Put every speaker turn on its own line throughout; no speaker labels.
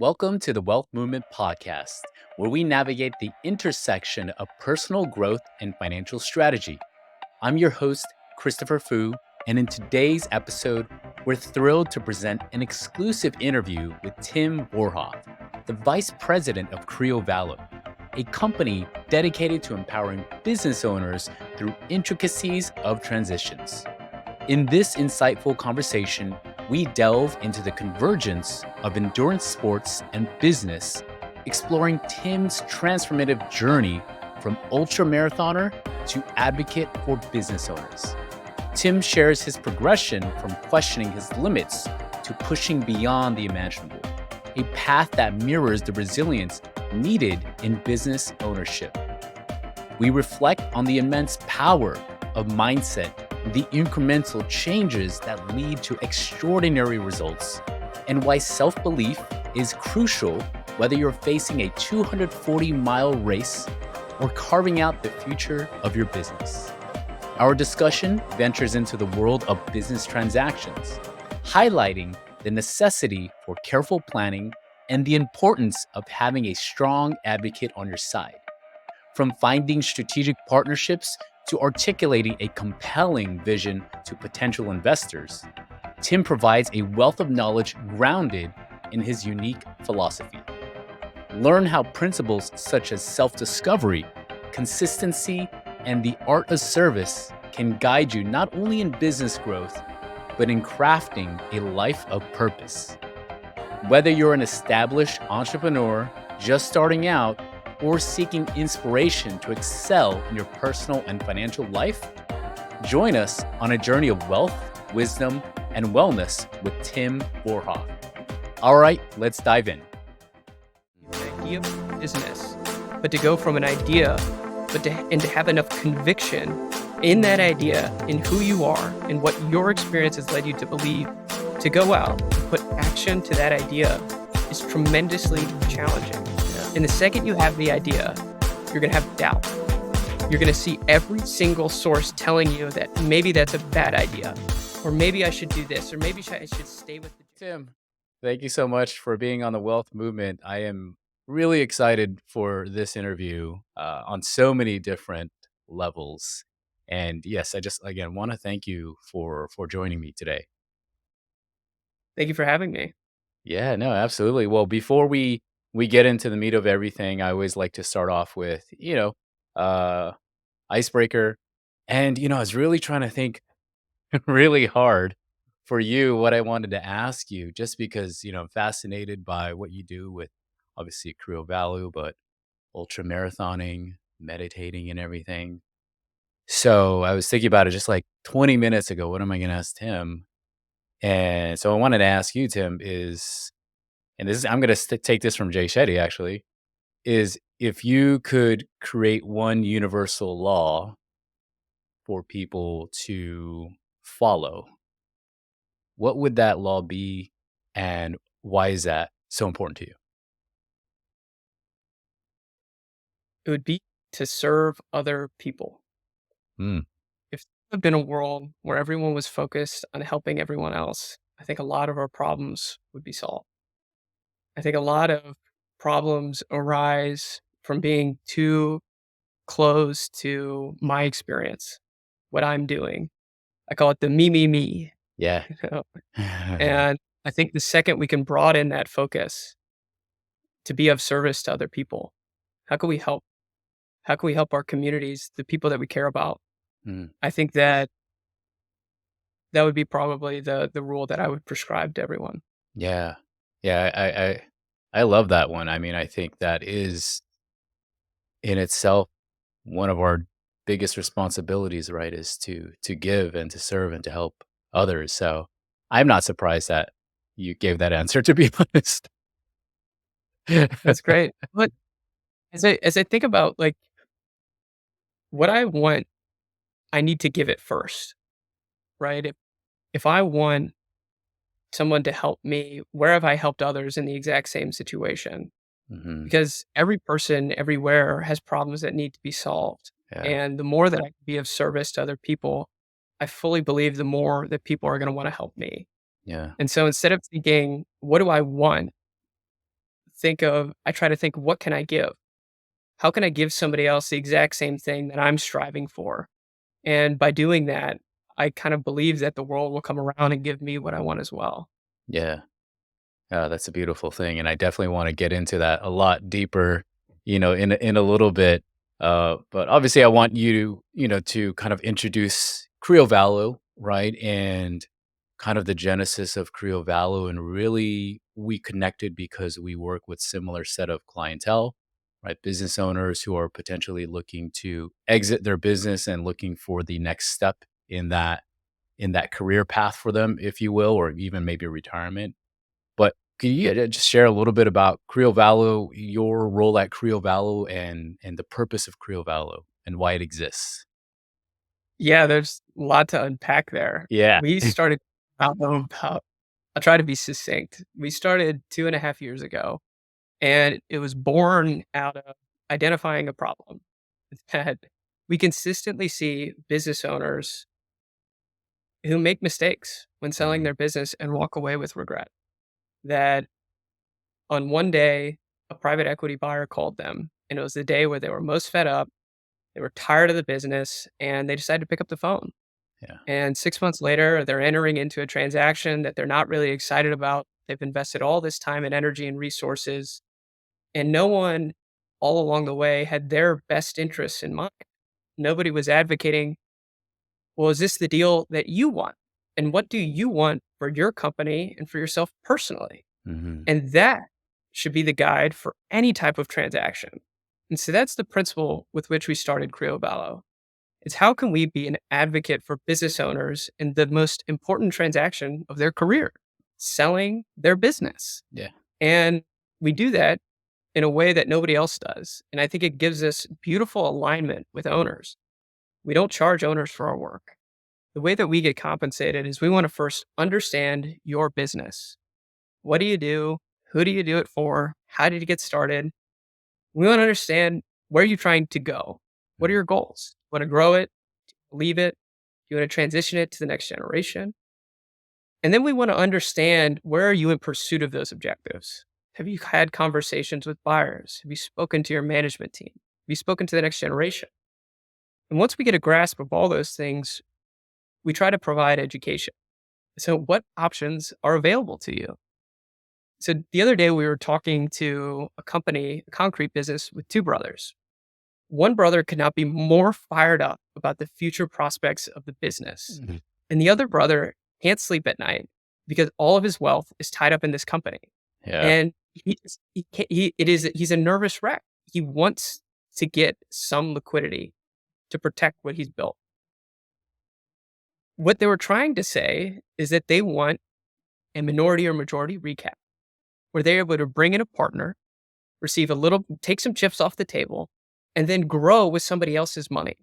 Welcome to the Wealth Movement Podcast, where we navigate the intersection of personal growth and financial strategy. I'm your host, Christopher Fu, and in today's episode, we're thrilled to present an exclusive interview with Tim Vorhoff, the Vice President of Creo Valo, a company dedicated to empowering business owners through intricacies of transitions. In this insightful conversation, we delve into the convergence of endurance sports and business, exploring Tim's transformative journey from ultramarathoner to advocate for business owners. Tim shares his progression from questioning his limits to pushing beyond the imaginable, a path that mirrors the resilience needed in business ownership. We reflect on the immense power of mindset, the incremental changes that lead to extraordinary results, and why self-belief is crucial whether you're facing a 240-mile race or carving out the future of your business. Our discussion ventures into the world of business transactions, highlighting the necessity for careful planning and the importance of having a strong advocate on your side. From finding strategic partnerships to articulating a compelling vision to potential investors, Tim provides a wealth of knowledge grounded in his unique philosophy. Learn how principles such as self-discovery, consistency, and the art of service can guide you not only in business growth, but in crafting a life of purpose. Whether you're an established entrepreneur just starting out, or seeking inspiration to excel in your personal and financial life, join us on a journey of wealth, wisdom, and wellness with Tim Vorhoff. All right, let's dive in.
An idea of business, but to go from an idea, and to have enough conviction in that idea, in who you are, and what your experience has led you to believe, to go out and put action to that idea is tremendously challenging. And the second you have the idea, you're going to have doubt. You're going to see every single source telling you that maybe that's a bad idea, or maybe I should do this, or maybe I should stay with the...
Tim, thank you so much for being on the Wealth Movement. I am really excited for this interview on so many different levels. And yes, I just, again, want to thank you for joining me today.
Thank you for having me.
Yeah, no, absolutely. Well, before we get into the meat of everything, I always like to start off with, uh, icebreaker. And, I was really trying to think really hard for you what I wanted to ask you, just because, I'm fascinated by what you do with obviously Creo Valo, but ultra marathoning, meditating, and everything. So I was thinking about it just like 20 minutes ago. What am I going to ask Tim? And so I wanted to ask you, Tim, and this is, I'm going to take this from Jay Shetty actually, is if you could create one universal law for people to follow, what would that law be and why is that so important to you?
It would be to serve other people.
Mm,
If we lived in a world where everyone was focused on helping everyone else, I think a lot of our problems would be solved. I think a lot of problems arise from being too close to my experience, what I'm doing. I call it the me.
yeah.
You know? And I think the second we can broaden that focus to be of service to other people, how can we help? How can we help our communities, the people that we care about?
Mm,
I think that that would be probably the rule that I would prescribe to everyone.
yeah. Yeah. I love that one. I mean, I think that is in itself one of our biggest responsibilities, right? Is to give and to serve and to help others. So I'm not surprised that you gave that answer, to be honest.
That's great. But as I think about like what I want, I need to give it first, right? If I want someone to help me, where have I helped others in the exact same situation?
Hmm.
Because every person everywhere has problems that need to be solved.
Yeah.
And the more that I can be of service to other people, I fully believe the more that people are going to want to help me.
Yeah.
And so instead of thinking, what do I want? I try to think, what can I give? How can I give somebody else the exact same thing that I'm striving for? And by doing that, I kind of believe that the world will come around and give me what I want as well.
Yeah. That's a beautiful thing, and I definitely want to get into that a lot deeper, in a little bit. But obviously, I want you, to kind of introduce Creo Valo, right, and kind of the genesis of Creo Valo, and really we connected because we work with similar set of clientele, right, business owners who are potentially looking to exit their business and looking for the next step in that career path for them, if you will, or even maybe retirement. But could you just share a little bit about Creo Valo, your role at Creo Valo, and the purpose of Creo Valo and why it exists?
Yeah, there's a lot to unpack there.
Yeah.
We started out about I'll try to be succinct. We started 2.5 years ago, and it was born out of identifying a problem that we consistently see business owners who make mistakes when selling
Mhm.
their business and walk away with regret. That on one day, a private equity buyer called them, and it was the day where they were most fed up, they were tired of the business, and they decided to pick up the phone.
Yeah.
And 6 months later, they're entering into a transaction that they're not really excited about. They've invested all this time and energy and resources, and no one all along the way had their best interests in mind. Nobody was advocating, well, is this the deal that you want? And what do you want for your company and for yourself personally?
Mhm.
And that should be the guide for any type of transaction. And so that's the principle with which we started Creo Valo. It's how can we be an advocate for business owners in the most important transaction of their career, selling their business.
Yeah.
And we do that in a way that nobody else does. And I think it gives us beautiful alignment with owners. We don't charge owners for our work. The way that we get compensated is we want to first understand your business. What do you do? Who do you do it for? How did you get started? We want to understand where you're trying to go. What are
Mhm.
your goals? Want to grow it? Leave it? You want to transition it to the next generation? And then we want to understand, where are you in pursuit of those objectives? Have you had conversations with buyers? Have you spoken to your management team? Have you spoken to the next generation? And once we get a grasp of all those things, we try to provide education. So, what options are available to you? So, the other day we were talking to a company, a concrete business with two brothers. One brother could not be more fired up about the future prospects of the business.
Mhm.
And the other brother can't sleep at night because all of his wealth is tied up in this company.
Yeah.
And he can't, he's a nervous wreck. He wants to get some liquidity to protect what he's built. What they were trying to say is that they want a minority or majority recap where they're able to bring in a partner, receive a little, take some chips off the table, and then grow with somebody else's money.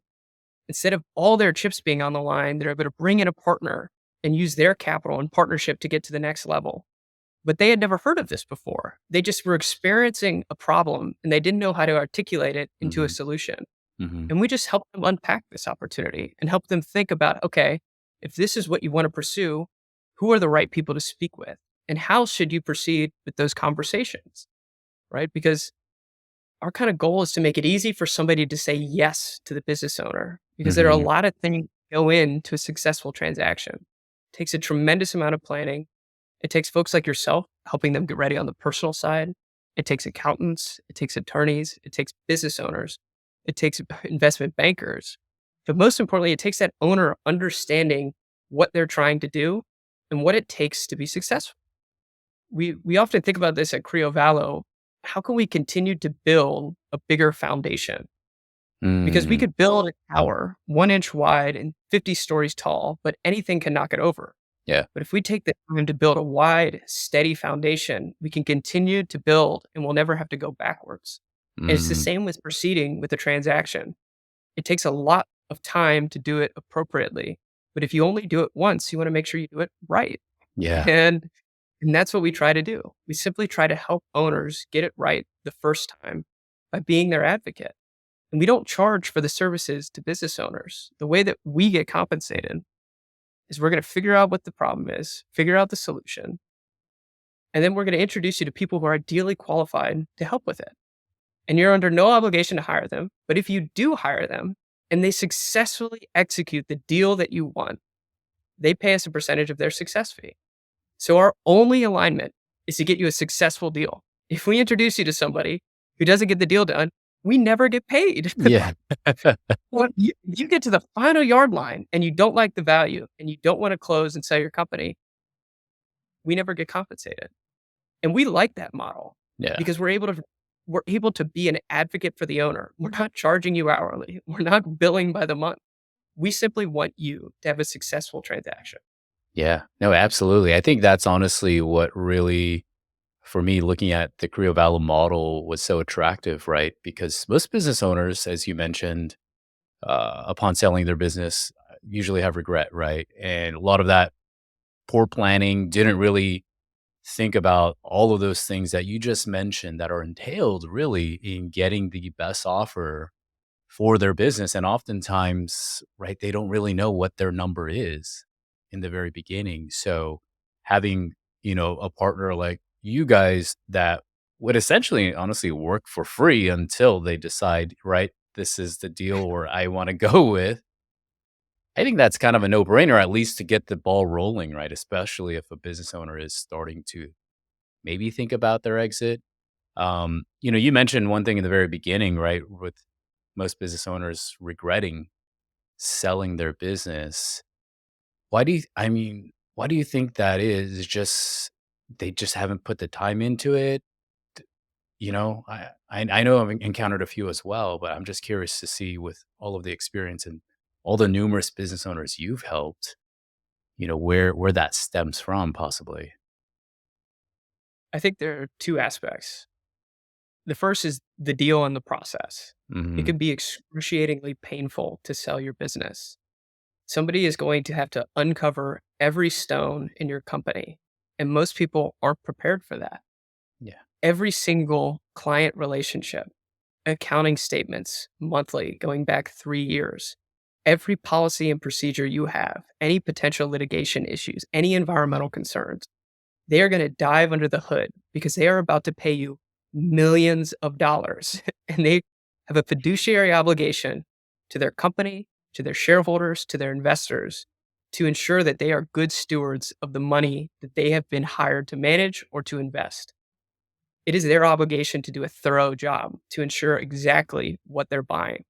Instead of all their chips being on the line, they're able to bring in a partner and use their capital and partnership to get to the next level. But they had never heard of this before. They just were experiencing a problem and they didn't know how to articulate it into a
Mhm.
solution.
Mhm.
And we just helped them unpack this opportunity and help them think about, okay, if this is what you want to pursue, who are the right people to speak with? And how should you proceed with those conversations? Right? Because our kind of goal is to make it easy for somebody to say yes to the business owner, because there are a
Mhm.
lot of things that go into a successful transaction. It takes a tremendous amount of planning. It takes folks like yourself helping them get ready on the personal side. It takes accountants, it takes attorneys, it takes business owners, it takes investment bankers. But most importantly, it takes that owner understanding what they're trying to do and what it takes to be successful. We often think about this at Creo Valo. How can we continue to build a bigger foundation? Because we
Mm.
could build a tower 1 inch wide and 50 stories tall, but anything can knock it over.
Yeah.
But if we take the time to build a wide, steady foundation, we can continue to build and we'll never have to go backwards. And it's the
Mhm.
same with proceeding with a transaction. It takes a lot of time to do it appropriately. But if you only do it once, you want to make sure you do it right.
Yeah.
And and that's what we try to do. We simply try to help owners get it right the first time by being their advocate. And we don't charge for the services to business owners. The way that we get compensated is we're going to figure out what the problem is, figure out the solution, And then we're going to introduce you to people who are ideally qualified to help with it. And you're under no obligation to hire them. But if you do hire them and they successfully execute the deal that you want, they pay us a percentage of their success fee. So our only alignment is to get you a successful deal. If we introduce you to somebody who doesn't get the deal done, we never get paid.
Yeah.
When you get to the final yard line and you don't like the value and you don't want to close and sell your company, we never get compensated. And we like that model
Yeah.
because we're able to be an advocate for the owner. We're not charging you hourly. We're not billing by the month. We simply want you to have a successful transaction.
Yeah. No, absolutely. I think that's honestly what really, for me, looking at the Creo Valo model was so attractive, right? Because most business owners, as you mentioned, upon selling their business, usually have regret, right? And a lot of that poor planning didn't really think about all of those things that you just mentioned that are entailed really in getting the best offer for their business. And oftentimes, right, they don't really know what their number is in the very beginning. So having, a partner like you guys that would essentially honestly work for free until they decide, right, this is the deal or I want to go with. I think that's kind of a no-brainer, at least to get the ball rolling, right? Especially if a business owner is starting to maybe think about their exit. You mentioned one thing in the very beginning, right? With most business owners regretting selling their business. Why do you think that is? Just they just haven't put the time into it? I know I've encountered a few as well, but I'm just curious to see with all of the experience and all the numerous business owners you've helped, where that stems from possibly.
I think there are two aspects. The first is the deal and the process. It
Hmm.
can be excruciatingly painful to sell your business. Somebody is going to have to uncover every stone in your company, and most people aren't prepared for that.
Yeah.
Every single client relationship, accounting statements monthly going back 3 years, every policy and procedure you have, any potential litigation issues, any environmental concerns, they are going to dive under the hood because they are about to pay you millions of dollars. And they have a fiduciary obligation to their company, to their shareholders, to their investors to ensure that they are good stewards of the money that they have been hired to manage or to invest. It is their obligation to do a thorough job to ensure exactly what they're buying.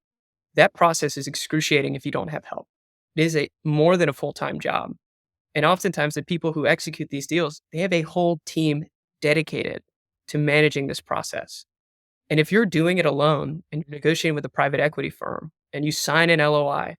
That process is excruciating if you don't have help. It is more than a full-time job. And oftentimes the people who execute these deals, they have a whole team dedicated to managing this process. And if you're doing it alone and you're negotiating with a private equity firm and you sign an LOI,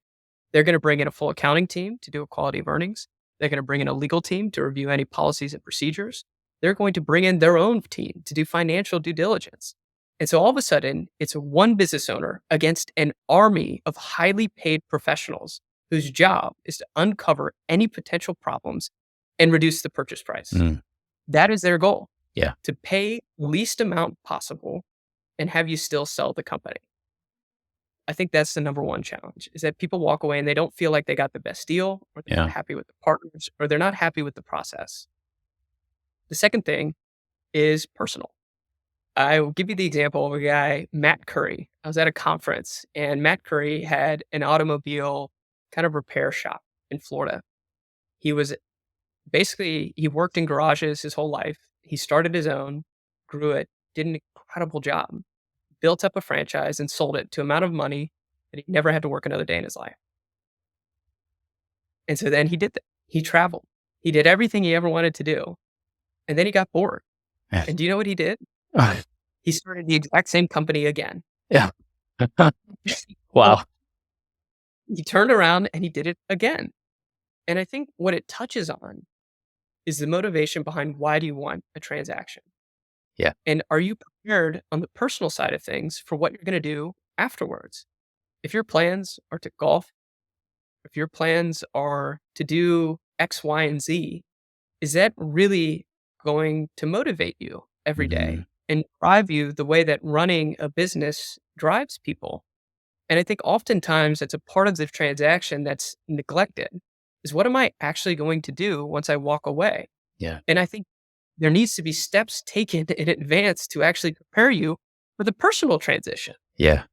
they're going to bring in a full accounting team to do a quality of earnings. They're going to bring in a legal team to review any policies and procedures. They're going to bring in their own team to do financial due diligence. And so all of a sudden, it's one business owner against an army of highly paid professionals whose job is to uncover any potential problems and reduce the purchase price.
Mm.
That is their goal,
Yeah.
to pay least amount possible and have you still sell the company. I think that's the number one challenge is that people walk away and they don't feel like they got the best deal or they're
Yeah.
not happy with the partners or they're not happy with the process. The second thing is personal. I will give you the example of a guy, Matt Curry. I was at a conference and Matt Curry had an automobile kind of repair shop in Florida. He was he worked in garages his whole life. He started his own, grew it, did an incredible job, built up a franchise and sold it to amount of money that he never had to work another day in his life. And so then he did that. He traveled. He did everything he ever wanted to do. And then he got bored.
Yeah.
And do you know what he did? He started the exact same company again.
Yeah.
Well,
Wow.
he turned around and he did it again. And I think what it touches on is the motivation behind why do you want a transaction?
Yeah.
And are you prepared on the personal side of things for what you're going to do afterwards? If your plans are to golf, if your plans are to do X, Y, and Z, is that really going to motivate you every
Hmm.
day and drive you the way that running a business drives people? And I think oftentimes it's a part of the transaction that's neglected is what am I actually going to do once I walk away?
Yeah.
And I think there needs to be steps taken in advance to actually prepare you for the personal transition.
Yeah.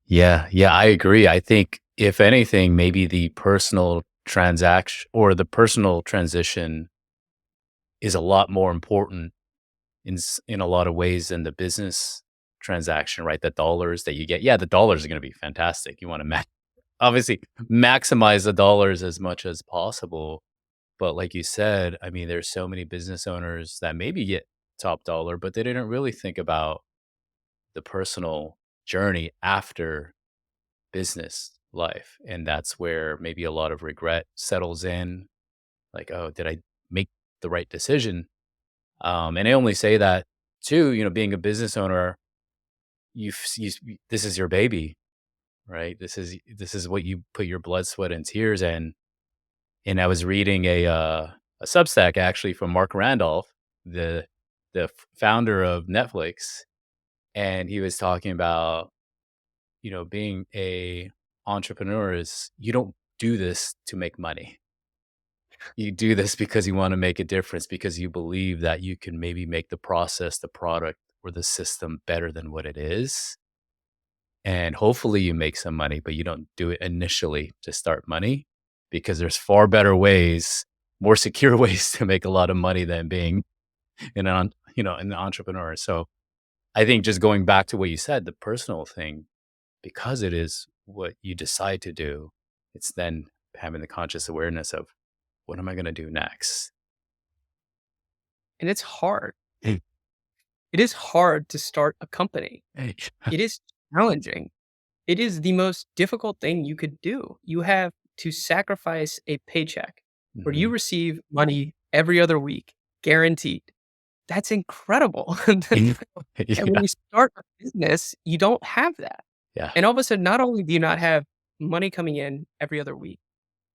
Yeah, I agree. I think if anything, maybe the personal transaction or the personal transition is a lot more important in a lot of ways than the business transaction, right? The dollars that you get. Yeah, the dollars are going to be fantastic. You want to obviously maximize the dollars as much as possible. But like you said, I mean, there's so many business owners that maybe get top dollar, but they didn't really think about the personal journey after business life. And that's where maybe a lot of regret settles in. Like, oh, did I make the right decision? And I only say that too, being a business owner, this is your baby, right? This is what you put your blood, sweat, and tears in. And I was reading a Substack actually from Mark Randolph, the founder of Netflix, and he was talking about being a entrepreneur is you don't do this to make money. You do this because you want to make a difference because you believe that you can maybe make the process, the product, or the system better than what it is. And hopefully you make some money, but you don't do it initially to start money because there's far better ways, more secure ways to make a lot of money than being an entrepreneur. So I think just going back to what you said, the personal thing, because it is what you decide to do, it's then having the conscious awareness of what am I going to do next?
And it's hard.
Mm.
It is hard to start a company.
Hey.
It is challenging. It is the most difficult thing you could do. You have to sacrifice a paycheck where you
Mhm.
receive money every other week, guaranteed. That's incredible. And when
Yeah.
you start a business, you don't have that.
Yeah.
And all of a sudden, not only do you not have money coming in every other week,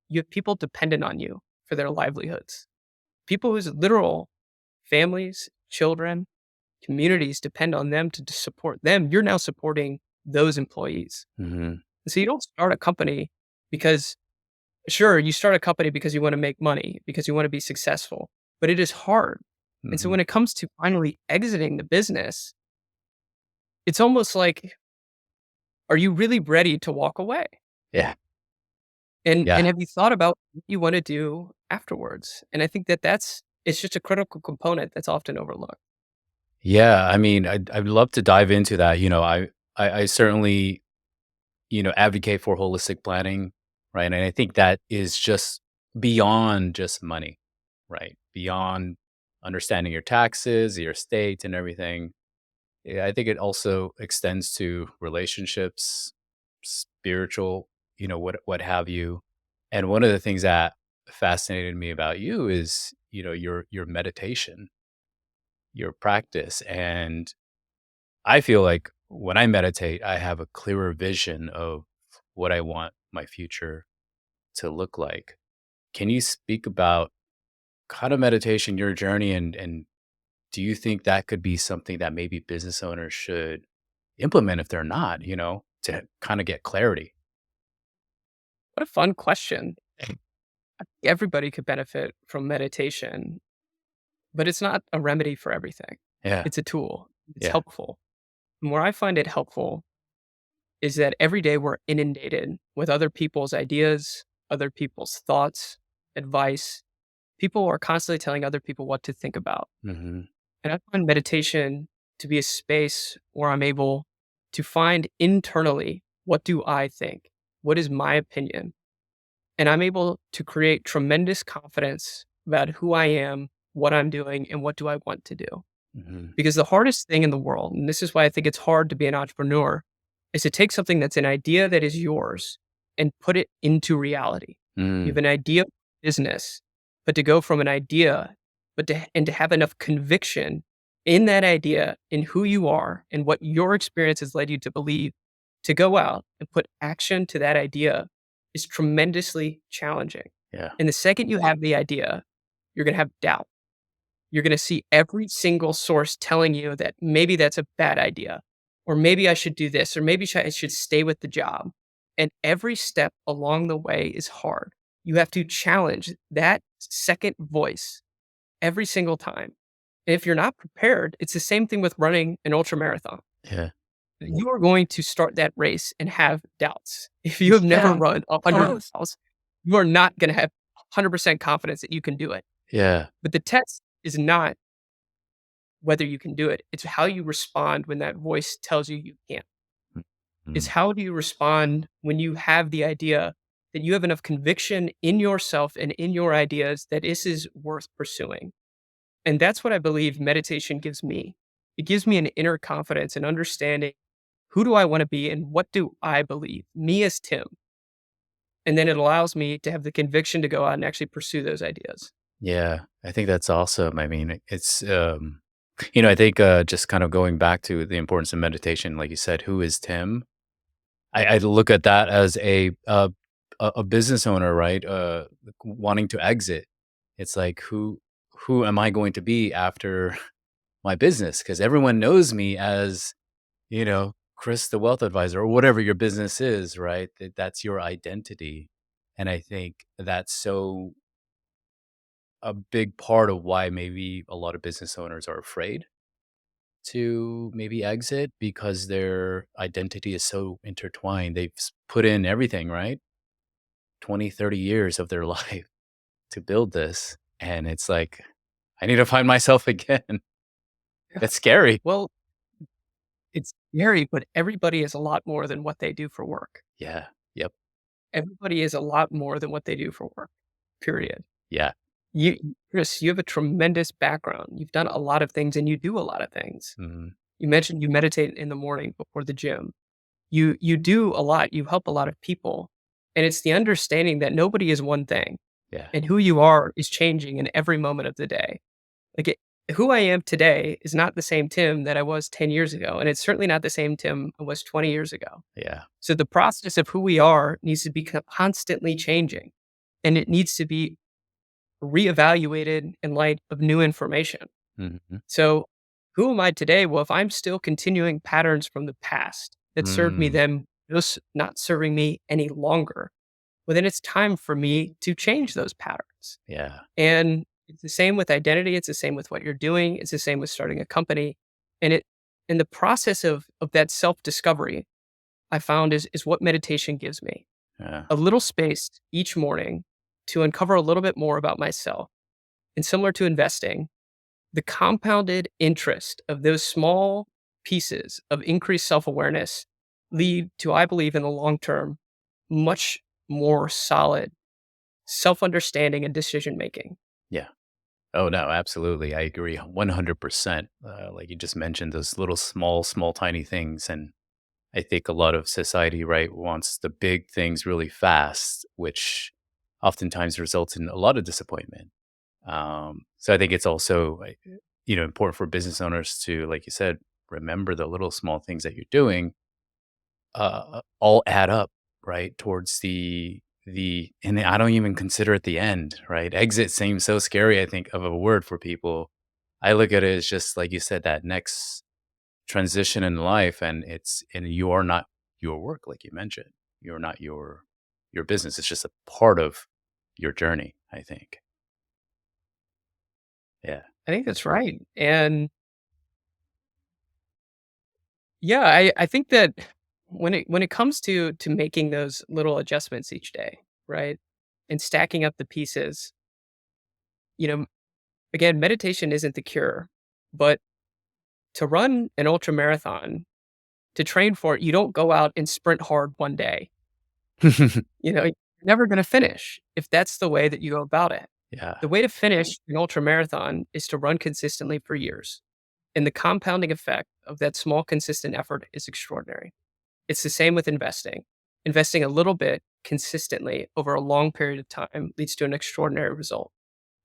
you have people dependent on you for their livelihoods. People whose literal families, children, communities depend on them to support them. You're now supporting those employees.
Mhm.
So you don't start a company because, sure, you start a company because you want to make money, because you want to be successful, but it is hard. And so
Mhm.
when it comes to finally exiting the business, it's almost like, are you really ready to walk away?
Yeah.
And
Yeah.
have you thought about what you want to do afterwards? And I think it's just a critical component that's often overlooked.
Yeah. I mean, I'd love to dive into that. I certainly, advocate for holistic planning, right? And I think that is just beyond just money, right? Beyond understanding your taxes, your estate, and everything. Yeah, I think it also extends to relationships, spiritual, what have you. And one of the things that fascinated me about you is, your meditation, your practice. And I feel like when I meditate, I have a clearer vision of what I want my future to look like. Can you speak about kind of meditation, your journey, and do you think that could be something that maybe business owners should implement if they're not, to kind of get clarity?
What a fun question. Everybody could benefit from meditation, but it's not a remedy for everything.
Yeah.
It's a tool. It's
Yeah.
helpful. And where I find it helpful is that every day we're inundated with other people's ideas, other people's thoughts, advice. People are constantly telling other people what to think about.
Hmm.
And I find meditation to be a space where I'm able to find internally, what do I think? What is my opinion? And I'm able to create tremendous confidence about who I am, what I'm doing, and what do I want to do.
Hmm.
Because the hardest thing in the world, and this is why I think it's hard to be an entrepreneur, is to take something that's an idea that is yours and put it into reality. You have
Mm.
an idea of business, but to go from an idea, and to have enough conviction in that idea, in who you are and what your experience has led you to believe, to go out and put action to that idea is tremendously challenging.
Yeah.
And the second you have the idea, you're going to have doubt. You're going to see every single source telling you that maybe that's a bad idea, or maybe I should do this, or maybe I should stay with the job. And every step along the way is hard. You have to challenge that second voice every single time. If you're not prepared, it's the same thing with running an ultra marathon.
Yeah.
You are going to start that race and have doubts. If you have never
Yeah.
run 100 miles, you are not going to have 100% confidence that you can do it.
Yeah.
But the test is not whether you can do it. It's how you respond when that voice tells you you can't. It's
Mm.
how do you respond when you have the idea that you have enough conviction in yourself and in your ideas that this is worth pursuing. And that's what I believe meditation gives me. It gives me an inner confidence and understanding who do I want to be and what do I believe, me as Tim. And then it allows me to have the conviction to go out and actually pursue those ideas.
Yeah, I think that's awesome. I mean, it's I think just kind of going back to the importance of meditation, like you said, who is Tim? I look at that as a business owner, right? Wanting to exit. It's like who am I going to be after my business? Because everyone knows me as, Chris the wealth advisor or whatever your business is, right? That's your identity. And I think that's so a big part of why maybe a lot of business owners are afraid to maybe exit because their identity is so intertwined. They've put in everything, right? 20, 30 years of their life to build this. And it's like, I need to find myself again.
Yeah.
That's scary.
Well, it's scary, but everybody is a lot more than what they do for work.
Yeah. Yep.
Everybody is a lot more than what they do for work, period.
Yeah.
Chris, you have a tremendous background. You've done a lot of things and you do a lot of things.
Mhm.
You mentioned you meditate in the morning before the gym. You do a lot. You help a lot of people. And it's the understanding that nobody is one thing
Yeah.
and who you are is changing in every moment of the day. Like who I am today is not the same Tim that I was 10 years ago. And it's certainly not the same Tim I was 20 years ago.
Yeah.
So the process of who we are needs to be constantly changing and it needs to be reevaluated in light of new information.
Mhm.
So, who am I today? Well, if I'm still continuing patterns from the past that served me
Mm.
then, just not serving me any longer, well, then it's time for me to change those patterns.
Yeah.
And it's the same with identity. It's the same with what you're doing. It's the same with starting a company. And in the process of that self discovery, I found is what meditation gives me
Yeah.
a little space each morning to uncover a little bit more about myself. And similar to investing, the compounded interest of those small pieces of increased self awareness lead to, I believe, in the long term, much more solid self understanding and decision making.
Yeah. Oh, no, absolutely. I agree 100%. Like you just mentioned, those little small, tiny things. And I think a lot of society, right, wants the big things really fast, which oftentimes results in a lot of disappointment. So I think it's also, important for business owners to, like you said, remember the little small things that you're doing all add up, right, towards and I don't even consider it the end, right? Exit seems so scary, I think, of a word for people. I look at it as just like you said, that next transition in life, and you are not your work, like you mentioned. You're not your business. It's just a part of your journey, I think. Yeah.
I think that's right. And yeah, I think that when it comes to making those little adjustments each day, right? And stacking up the pieces, you know, again, meditation isn't the cure, but to run an ultra marathon, to train for it, you don't go out and sprint hard one day. You're never going to finish if that's the way that you go about it.
Yeah.
The way to finish an ultra marathon is to run consistently for years. And the compounding effect of that small, consistent effort is extraordinary. It's the same with investing. Investing a little bit consistently over a long period of time leads to an extraordinary result.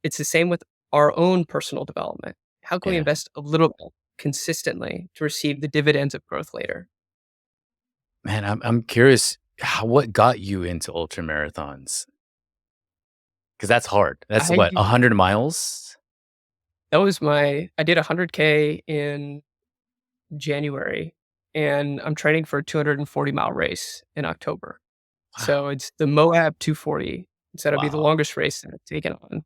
It's the same with our own personal development. How can we
Yeah.
invest a little bit consistently to receive the dividends of growth later?
Man, I'm curious what got you into ultra marathons? Because that's hard. That's
I
what, 100 miles?
That was I did 100K in January and I'm training for a 240-mile race in October.
Wow.
So it's the Moab 240. So that'll be the
Wow.
longest race that I've taken on.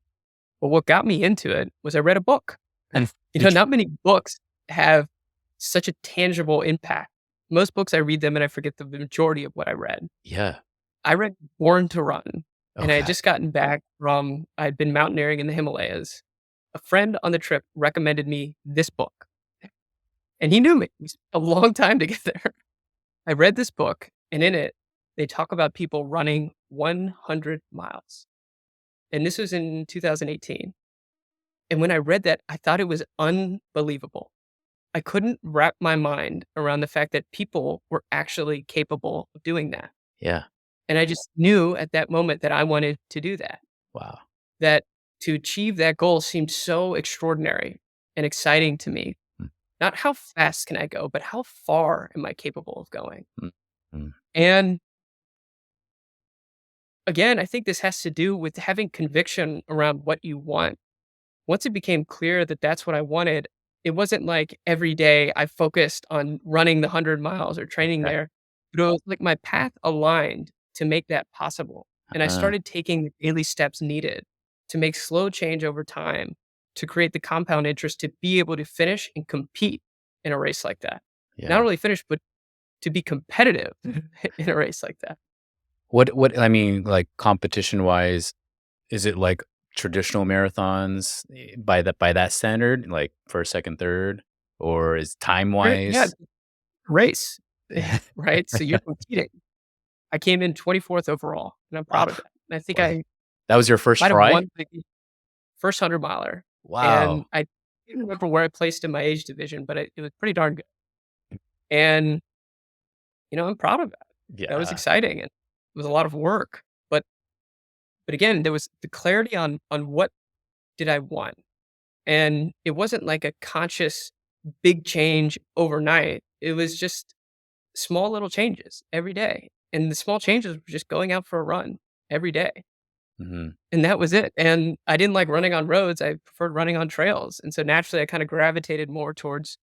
But what got me into it was I read a book.
Did
Not many books have such a tangible impact. Most books I read them and I forget the majority of what I read.
Yeah.
I read Born to Run, and I had
Okay.
just gotten back from I'd been mountaineering in the Himalayas. A friend on the trip recommended me this book, and he knew me. It was a long time to get there. I read this book, and in it, they talk about people running 100 miles. And this was in 2018. And when I read that, I thought it was unbelievable. I couldn't wrap my mind around the fact that people were actually capable of doing that.
Yeah.
And I just knew at that moment that I wanted to do that.
Wow.
That to achieve that goal seemed so extraordinary and exciting to me.
Mm,
Not how fast can I go, but how far am I capable of going?
mm, mm.
And again, I think this has to do with having conviction around what you want. Once it became clear that that's what I wanted, it wasn't like every day I focused on running the 100 miles or training
Okay.
there, but it was like my path aligned to make that possible. And I
Uh,
started taking the daily steps needed to make slow change over time to create the compound interest to be able to finish and compete in a race like that. Not
yeah.
only finish, but to be competitive in a race like that.
What I mean, like, competition-wise, is it like traditional marathons, by that standard, like first, second, third, or is
Yeah,
time-wise?
race, right? So you're competing. I came in 24th overall, and I'm
Wow.
proud of that. And I think
Boy,
I
that was your first
might have
try?
won the first 100 miler, and
Wow.
I can't remember where I placed in my age division, but it was pretty darn good. And, I'm proud of that. That was
Yeah.
exciting, and it was a lot of work. But again, there was the clarity on what did I want, and it wasn't like a conscious big change overnight. It was just small little changes every day, and the small changes were just going out for a run every day.
Mhm.
And that was it, and I didn't like running on roads, I preferred running on trails, and so naturally, I kinda gravitated more towards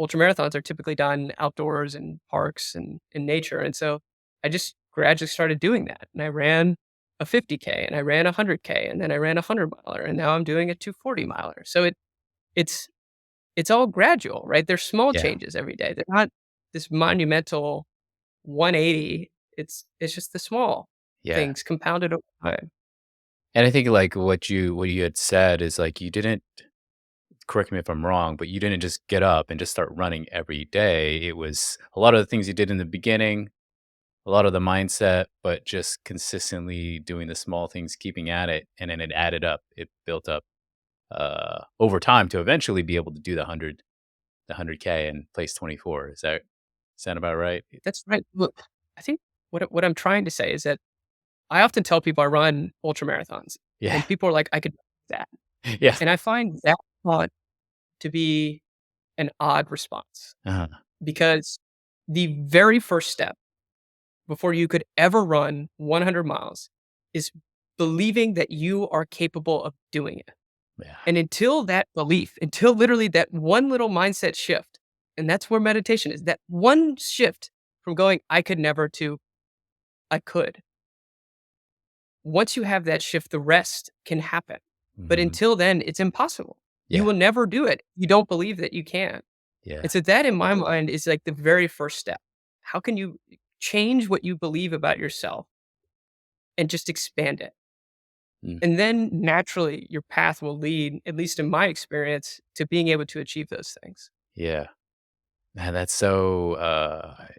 ultramarathons are typically done outdoors in parks and in nature, and so I just gradually started doing that, and I ran a 50K, and I ran a 100K, and then I ran a 100 miler, and now I'm doing a 240 miler. So it's it's all gradual, right? There's small
Yeah.
changes every day. They're not this monumental 180. It's just the small
Yeah.
things compounded over time.
And I think, like, what you had said is, like, you didn't, correct me if I'm wrong, but you didn't just get up and just start running every day. It was a lot of the things you did in the beginning, a lot of the mindset, but just consistently doing the small things, keeping at it, and then it added up. It built up, over time to eventually be able to do the 100K and place 24. Is that sound about right?
That's right. Look, I think what I'm trying to say is that I often tell people I run ultra marathons,
Yeah.
and people are like, "I could do that."
Yeah.
And I find that thought to be an odd response
Uh-huh.
because the very first step before you could ever run 100 miles is believing that you are capable of doing it.
Yeah.
And until that belief, until literally that one little mindset shift, and that's where meditation is, that one shift from going, I could never to I could. Once you have that shift, the rest can happen. But
Mhm.
until then, it's impossible. You
Yeah.
will never do it. You don't believe that you can.
Yeah.
And so that in my mind is like the very first step. How can you change what you believe about yourself and just expand it?
Mm.
And then naturally your path will lead, at least in my experience, to being able to achieve those things.
Yeah. Man, that's so,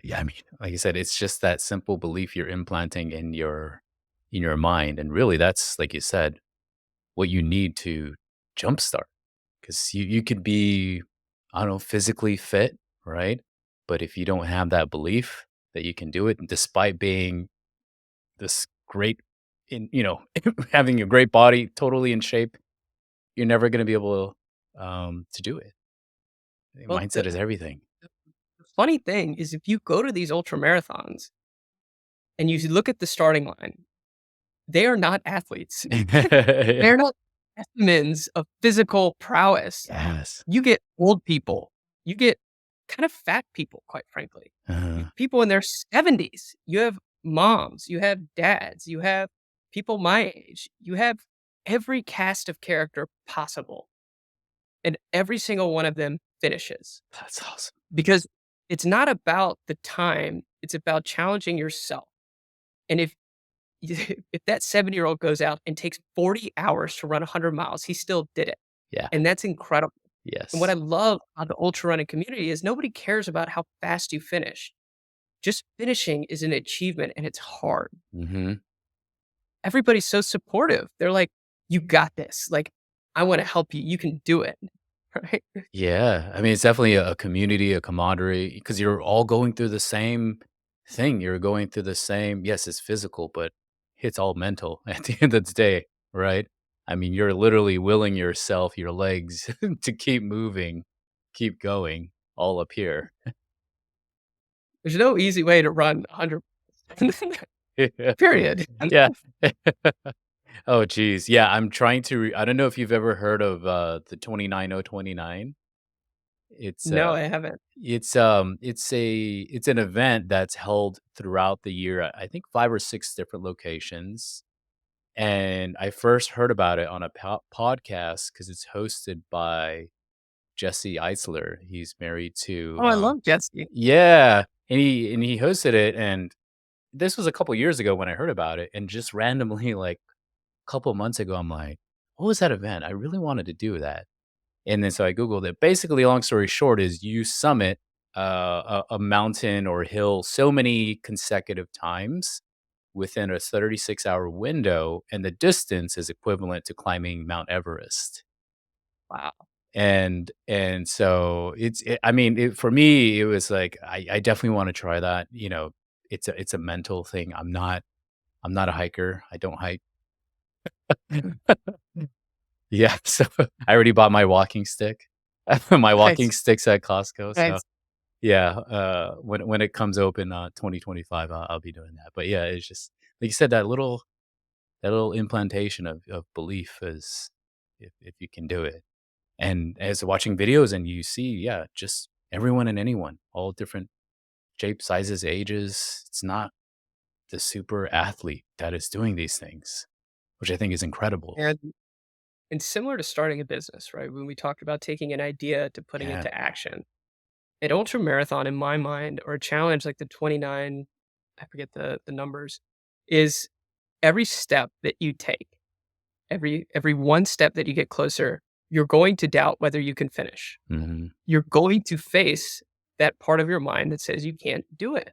yeah, I mean, like you said, it's just that simple belief you're implanting in your mind, and really that's, like you said, what you need to jumpstart. Because you could be, I don't know, physically fit, right? But if you don't have that belief that you can do it, despite being this great in, having a great body, totally in shape, you're never gonna be able to do it.
Well,
Mindset is everything.
the funny thing is if you go to these ultra marathons and you look at the starting line, they are not athletes.
Yeah.
They're not specimens of physical prowess.
Yes.
You get old people. You get kind of fat people, quite frankly.
Uh-huh.
People in their 70s. You have moms, you have dads, you have people my age. You have every cast of character possible. and every single one of them finishes.
That's awesome.
Because it's not about the time, it's about challenging yourself. And if if that 7-year-old goes out and takes 40 hours to run 100 miles, he still did it.
Yeah.
And that's incredible. And what I
Yes.
love about the ultra running community is nobody cares about how fast you finish. Just finishing is an achievement and it's hard.
Hmm.
Everybody's so supportive. They're like, "You got this. Like, I wanna help you. You can do it." Right?
Yeah. I mean, it's definitely a community, a camaraderie, because you're all going through the same thing. You're going through the same, yes, it's physical, but it's all mental at the end of the day, right? I mean, you're literally willing yourself, your legs to keep moving, keep going, all up here.
There's no easy way to run 100 period.
Yeah. Oh, geez. Yeah. I'm trying to, I don't know if you've ever heard of the 29029. It's
No, I haven't.
it's an event that's held throughout the year at, I think 5 or 6 different locations, and I first heard about it on a podcast because it's hosted by Jesse Eitzler. He's married to,
Oh, I love jet ski.
yeah, and he hosted it, and this was a couple years ago when I heard about it, and just randomly, like, a couple months ago, I'm like, "What was that event? I really wanted to do that." And then so I Googled it. Basically, long story short, is you summit a mountain or hill so many consecutive times within a 36-hour window, and the distance is equivalent to climbing Mount Everest.
Wow.
And so I mean, for me, it was like I definitely want to try that. It's a mental thing. I'm not a hiker. I don't hike. Yeah, so I already bought my walking stick. My walking
Nice,
stick's at Costco, so
nice.
yeah, when it comes open, 2025, I'll be doing that, but yeah, it's just like you said, that little implantation of belief is if you can do it, and as watching videos and you see, yeah, just everyone and anyone, all different shapes, sizes, ages, it's not the super athlete that is doing these things, which I think is incredible.
And similar to starting a business, right? When we talked about taking an idea to putting it
Yeah.
to action, an ultra marathon in my mind or a challenge like the 29, I forget the numbers, is every step that you take, every one step that you get closer, you're going to doubt whether you can finish.
Mhm.
You're going to face that part of your mind that says you can't do it.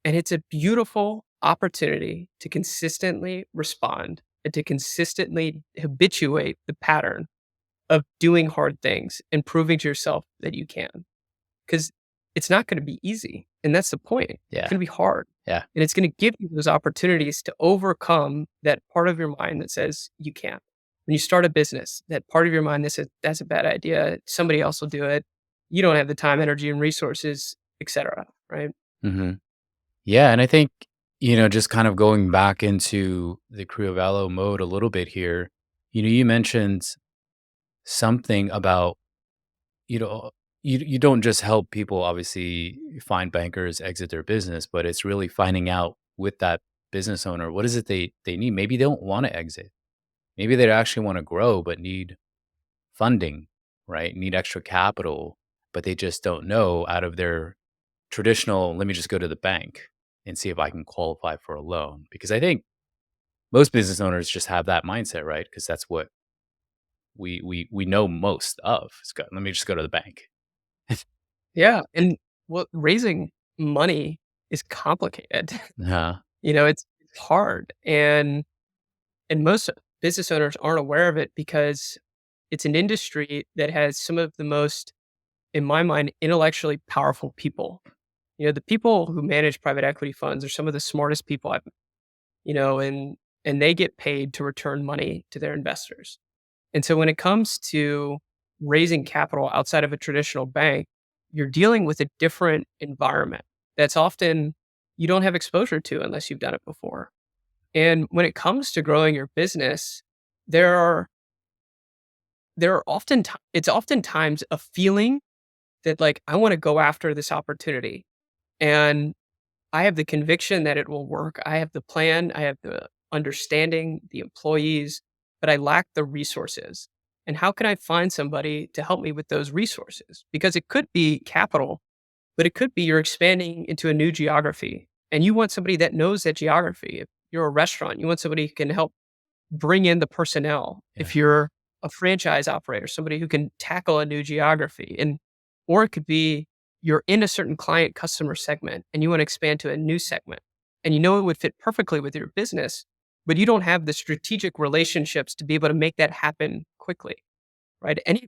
And it's a beautiful opportunity to consistently respond and to consistently habituate the pattern of doing hard things and proving to yourself that you can. Because it's not going to be easy. And that's the point. It's
Yeah,
going to be hard.
yeah.
And it's going to give you those opportunities to overcome that part of your mind that says you can't. When you start a business, that part of your mind that says that's a bad idea, somebody else will do it. You don't have the time, energy, and resources, etc. Right?
Mhm. Yeah, and I think, just kind of going back into the Creo Valo mode a little bit here, you mentioned something about, you know, you don't just help people obviously find bankers, exit their business, but it's really finding out with that business owner, what is it they need? Maybe they don't want to exit. Maybe they actually want to grow, but need funding, right? Need extra capital, but they just don't know out of their traditional, let me just go to the bank and see if I can qualify for a loan. Because I think most business owners just have that mindset, right? Because that's what we know most of. Let me just go to the bank.
Yeah. And well, raising money is complicated.
Uh,
It's hard. And most business owners aren't aware of it because it's an industry that has some of the most, in my mind, intellectually powerful people. The people who manage private equity funds are some of the smartest people I've, and they get paid to return money to their investors. And so when it comes to raising capital outside of a traditional bank, you're dealing with a different environment that's often you don't have exposure to unless you've done it before. And when it comes to growing your business, there are it's oftentimes a feeling that like I want to go after this opportunity and I have the conviction that it will work. I have the plan, I have the understanding, the employees, but I lack the resources. And how can I find somebody to help me with those resources? Because it could be capital, but it could be you're expanding into a new geography and you want somebody that knows that geography. If you're a restaurant, you want somebody who can help bring in the personnel.
Yeah.
If you're a franchise operator, somebody who can tackle a new geography. And or it could be you're in a certain client customer segment and you want to expand to a new segment. And you know it would fit perfectly with your business, but you don't have the strategic relationships to be able to make that happen quickly. Right. And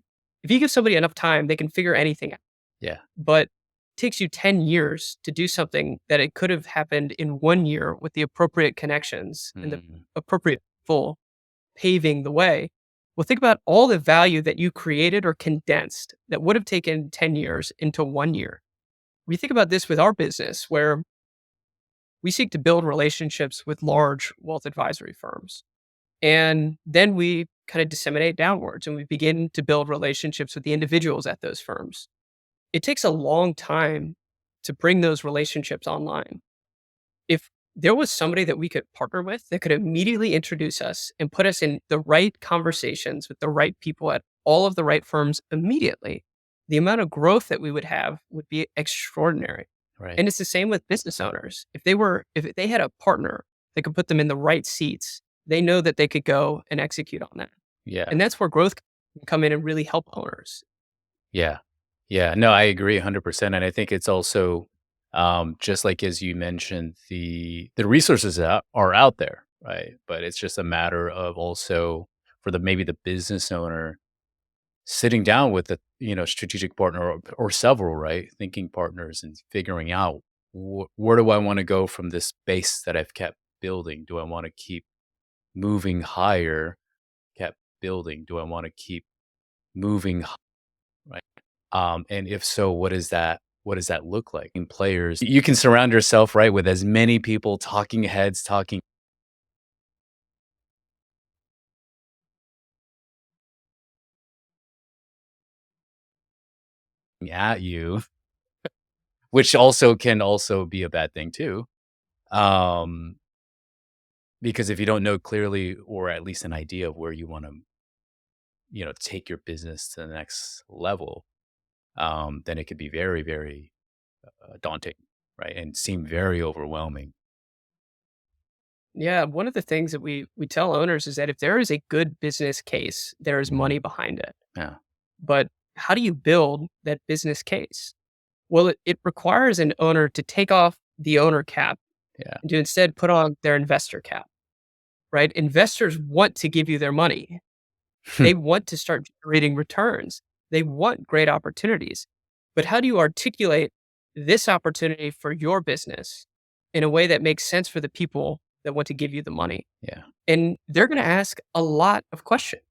if you give somebody enough time, they can figure anything out.
Yeah.
But it takes you 10 years to do something that it could have happened in 1 year with the appropriate connections and the
Mm.
appropriate people paving the way. Well, think about all the value that you created or condensed that would have taken 10 years into 1 year. We think about this with our business, where we seek to build relationships with large wealth advisory firms. And then we kind of disseminate downwards and we begin to build relationships with the individuals at those firms. It takes a long time to bring those relationships online. If there was somebody that we could partner with that could immediately introduce us and put us in the right conversations with the right people at all of the right firms immediately, the amount of growth that we would have would be extraordinary.
Right.
And it's the same with business owners. If they had a partner that could put them in the right seats, they know that they could go and execute on that.
Yeah.
And that's where growth can come in and really help owners.
Yeah. Yeah. No, I agree 100%. And I think it's also just like as you mentioned, the resources are out there, right? But it's just a matter of also for the maybe the business owner sitting down with a strategic partner or several, right? Thinking partners and figuring out where do I want to go from this base that I've kept building? Do I want to keep moving higher? Kept building. Do I want to keep moving right? And if so, what is that? What does that look like in players? You can surround yourself, right, with as many people talking heads, talking at you, which also can also be a bad thing too. Um, because if you don't know clearly, or at least an idea of where you want to, take your business to the next level, then it could be very, very daunting, right, and seem very overwhelming.
Yeah, one of the things that we tell owners is that if there is a good business case, there is
Mhm.
money behind it.
Yeah,
But how do you build that business case? Well, it requires an owner to take off the owner cap
yeah,
and to instead put on their investor cap, right? Investors want to give you their money. They want to start generating returns. They want great opportunities. But how do you articulate this opportunity for your business in a way that makes sense for the people that want to give you the money?
yeah,
And they're going to ask a lot of questions.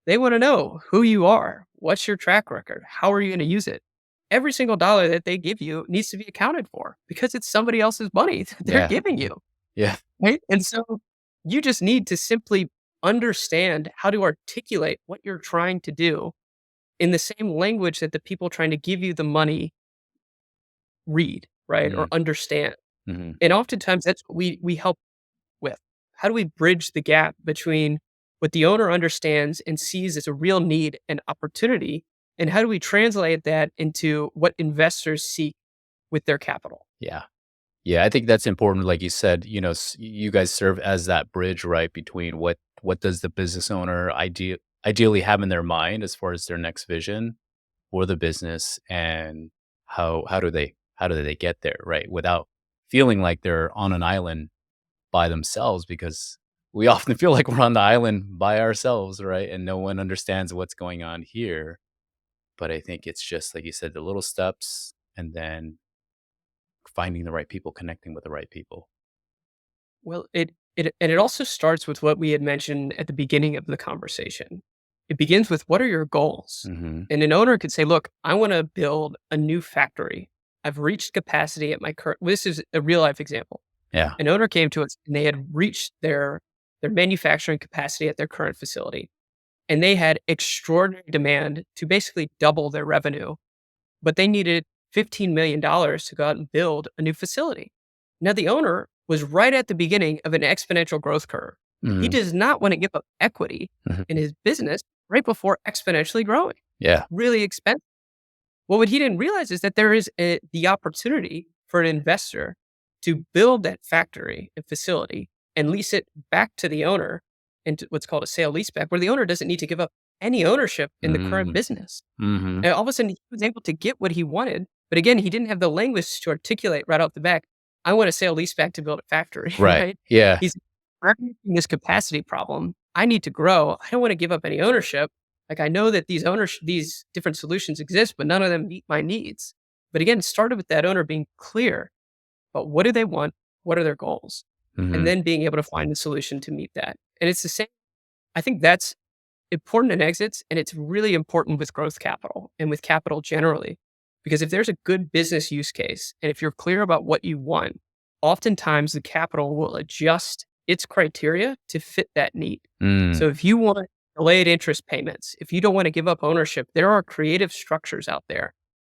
They want to know who you are, what's your track record, how are you going to use it? Every single dollar that they give you needs to be accounted for because it's somebody else's money that they're
yeah,
giving you,
yeah,
right? And so you just need to simply understand how to articulate what you're trying to do in the same language that the people trying to give you the money read, right? Or
mm,
understand.
mhm,
And oftentimes that's what we help with. How do we bridge the gap between what the owner understands and sees as a real need and opportunity? And how do we translate that into what investors seek with their capital?
yeah. Yeah, I think that's important. Like you said, you guys serve as that bridge, right, between what does the business owner ideally have in their mind as far as their next vision for the business, and how do they get there, right, without feeling like they're on an island by themselves, because we often feel like we're on the island by ourselves, right, and no one understands what's going on here. But I think it's just like you said, the little steps, and then finding the right people, connecting with the right people.
Well, it also starts with what we had mentioned at the beginning of the conversation. It begins with what are your goals?
Mhm.
And an owner could say, look, I want to build a new factory. I've reached capacity at my current this is a real life example.
Yeah.
An owner came to us and they had reached their manufacturing capacity at their current facility. And they had extraordinary demand to basically double their revenue, but they needed $15 million dollars to go out and build a new facility. Now, the owner was right at the beginning of an exponential growth curve. He
Mhm.
does not want to give up equity
Mhm.
in his business right before exponentially growing,
Yeah.
really expensive. Well, what he didn't realize is that there is the opportunity for an investor to build that factory and facility and lease it back to the owner into what's called a sale leaseback, where the owner doesn't need to give up any ownership in the current
Mm.
business.
Hmm.
And all of a sudden, he was able to get what he wanted. But again, he didn't have the language to articulate right off the back, I want a sale leaseback to build a factory,
Right.
right?
Yeah.
He's recognizing this capacity problem. I need to grow. I don't want to give up any ownership. Like I know that these different solutions exist, but none of them meet my needs. But again, it started with that owner being clear about what do they want, what are their goals, and
Hmm.
then being able to find the solution to meet that. And it's the same. I think that's important in exits, and it's really important with growth capital and with capital generally. Because if there's a good business use case, and if you're clear about what you want, oftentimes the capital will adjust its criteria to fit that need.
Mm.
So if you want delayed interest payments, if you don't want to give up ownership, there are creative structures out there.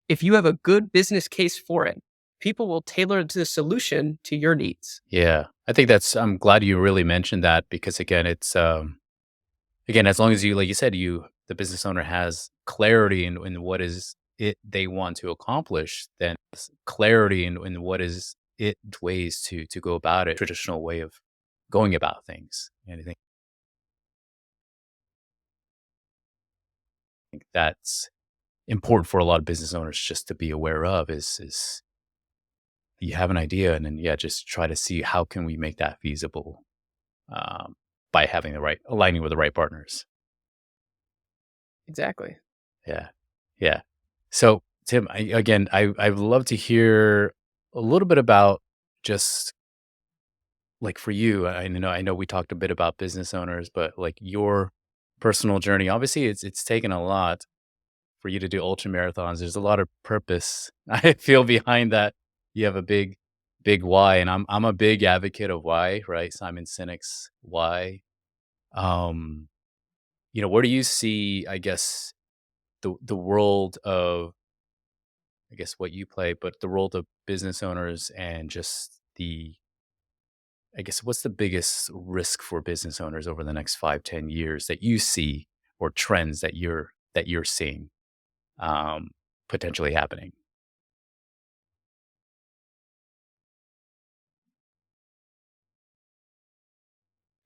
If you have a good business case for it, people will tailor the solution to your needs.
Yeah. I think I'm glad you really mentioned that because again, again, as long as you, like you said, the business owner has clarity in what is it they want to accomplish, then clarity in what is it ways to go about it, traditional way of going about things. And I think that's important for a lot of business owners just to be aware of is you have an idea and then yeah, just try to see how can we make that feasible um, by having aligning with the right partners.
Exactly.
Yeah. Yeah. So, Tim, I'd love to hear a little bit about just like for you. I know we talked a bit about business owners, but like your personal journey. Obviously, it's taken a lot for you to do ultra marathons. There's a lot of purpose I feel behind that. You have a big why, and I'm a big advocate of why. Right, Simon Sinek's why. Um, where do you see? I guess the world of I guess what you play, but the role of business owners and just I guess what's the biggest risk for business owners over the next 5, 10 years that you see or trends that you're seeing um, potentially happening?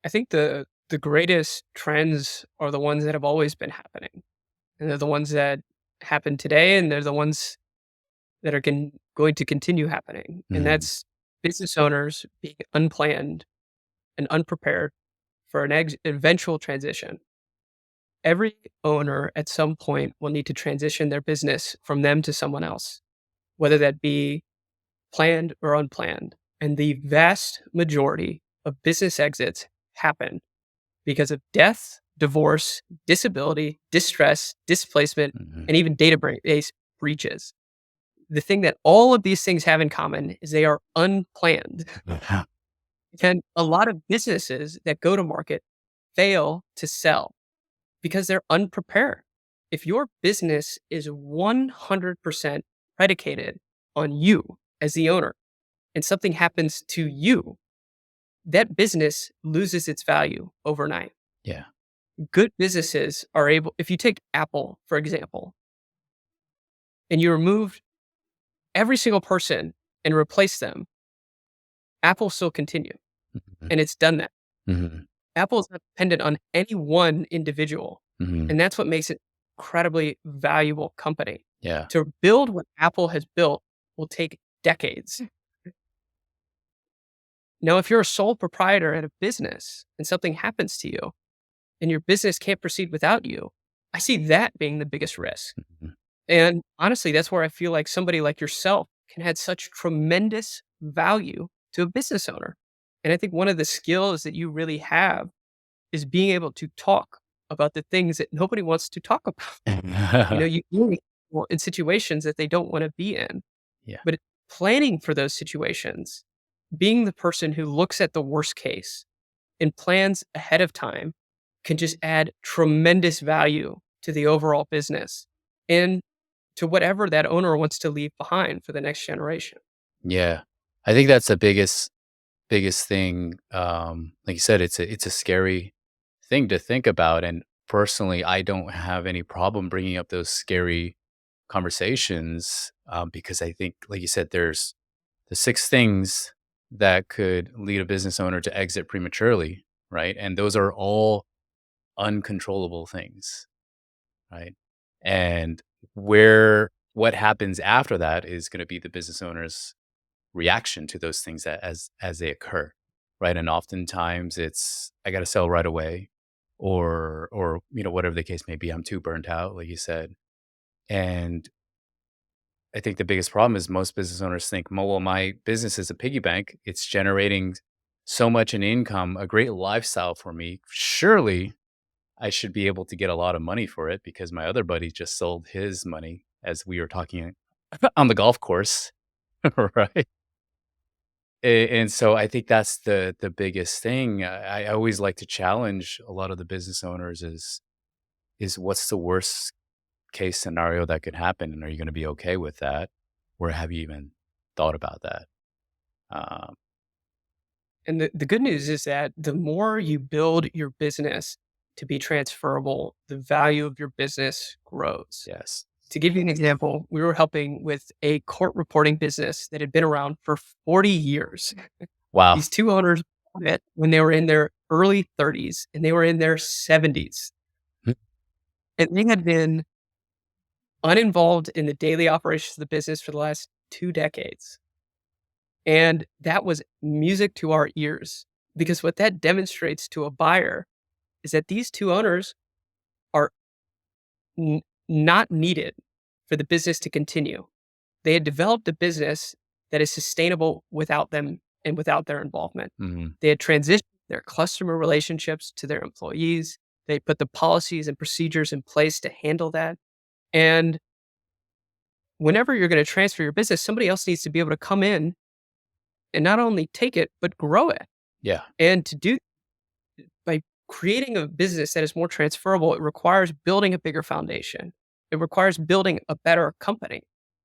I think the greatest trends are the ones that have always been happening. And they're the ones that happen today, and they're the ones that are going to continue happening. And
Mhm.
that's business owners being unplanned and unprepared for an eventual transition. Every owner at some point will need to transition their business from them to someone else, whether that be planned or unplanned. And the vast majority of business exits happen because of death, divorce, disability, distress, displacement,
Mhm.
and even database breaches. The thing that all of these things have in common is they are unplanned.
Yeah.
And a lot of businesses that go to market fail to sell because they're unprepared. If your business is 100% predicated on you as the owner and something happens to you, that business loses its value overnight.
Yeah.
Good businesses are able, if you take Apple, for example, and you remove every single person and replace them, Apple will still continue.
Mhm.
And it's done that.
Mhm.
Apple is not dependent on any one individual.
Mhm.
And that's what makes it incredibly valuable company.
Yeah.
To build what Apple has built will take decades. Now, if you're a sole proprietor at a business and something happens to you and your business can't proceed without you, I see that being the biggest risk.
Mhm.
And honestly, that's where I feel like somebody like yourself can add such tremendous value to a business owner. And I think one of the skills that you really have is being able to talk about the things that nobody wants to talk about. You really in situations that they don't want to be in,
Yeah.
but planning for those situations, being the person who looks at the worst case and plans ahead of time can just add tremendous value to the overall business and to whatever that owner wants to leave behind for the next generation.
Yeah. I think that's the biggest thing. Like you said, it's a scary thing to think about. And personally, I don't have any problem bringing up those scary conversations, because I think, like you said, there's the 6 things that could lead a business owner to exit prematurely, right? And those are all uncontrollable things, right? And what happens after that is gonna be the business owner's reaction to those things as they occur, right? And oftentimes it's, "I gotta sell right away," or, whatever the case may be, "I'm too burnt out," like you said. And I think the biggest problem is most business owners think, Well, my business is a piggy bank. It's generating so much in income, a great lifestyle for me. Surely I should be able to get a lot of money for it because my other buddy just sold his money as we were talking on the golf course, right? And so I think that's the biggest thing. I always like to challenge a lot of the business owners is what's the worst case scenario that could happen, and are you going to be okay with that, or have you even thought about that? Um,
And the good news is that the more you build your business to be transferable, the value of your business grows.
yes.
To give you an example, we were helping with a court reporting business that had been around for 40 years.
Wow.
These two owners bought it when they were in their early 30s and they were in their 70s.
Mm.
And they had been uninvolved in the daily operations of the business for the last 2 decades. And that was music to our ears because what that demonstrates to a buyer is that these two owners are not needed for the business to continue. They had developed a business that is sustainable without them and without their involvement.
Mhm.
They had transitioned their customer relationships to their employees. They put the policies and procedures in place to handle that. And whenever you're going to transfer your business, somebody else needs to be able to come in and not only take it, but grow it.
Yeah.
And to do by creating a business that is more transferable, it requires building a bigger foundation. It requires building a better company,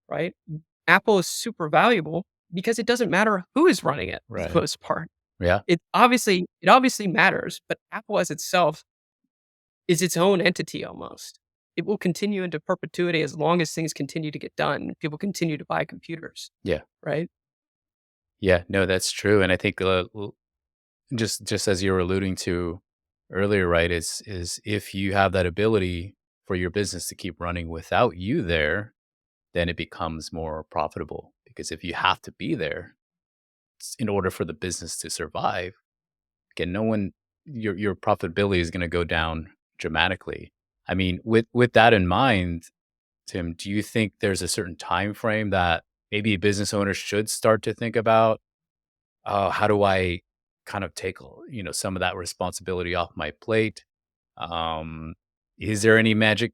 right? Apple is super valuable because it doesn't matter who is running it for the
Right.
most part.
Yeah.
It obviously matters, but Apple as itself is its own entity almost. It will continue into perpetuity as long as things continue to get done. People continue to buy computers,
Yeah.
right?
Yeah. No, that's true. And I think just as you were alluding to earlier, right, is if you have that ability for your business to keep running without you there, then it becomes more profitable. Because if you have to be there in order for the business to survive, again, no one your profitability is going to go down dramatically. I mean, with that in mind, Tim, do you think there's a certain time frame that maybe business owners should start to think about? How do I kind of take some of that responsibility off my plate? Um, is there any magic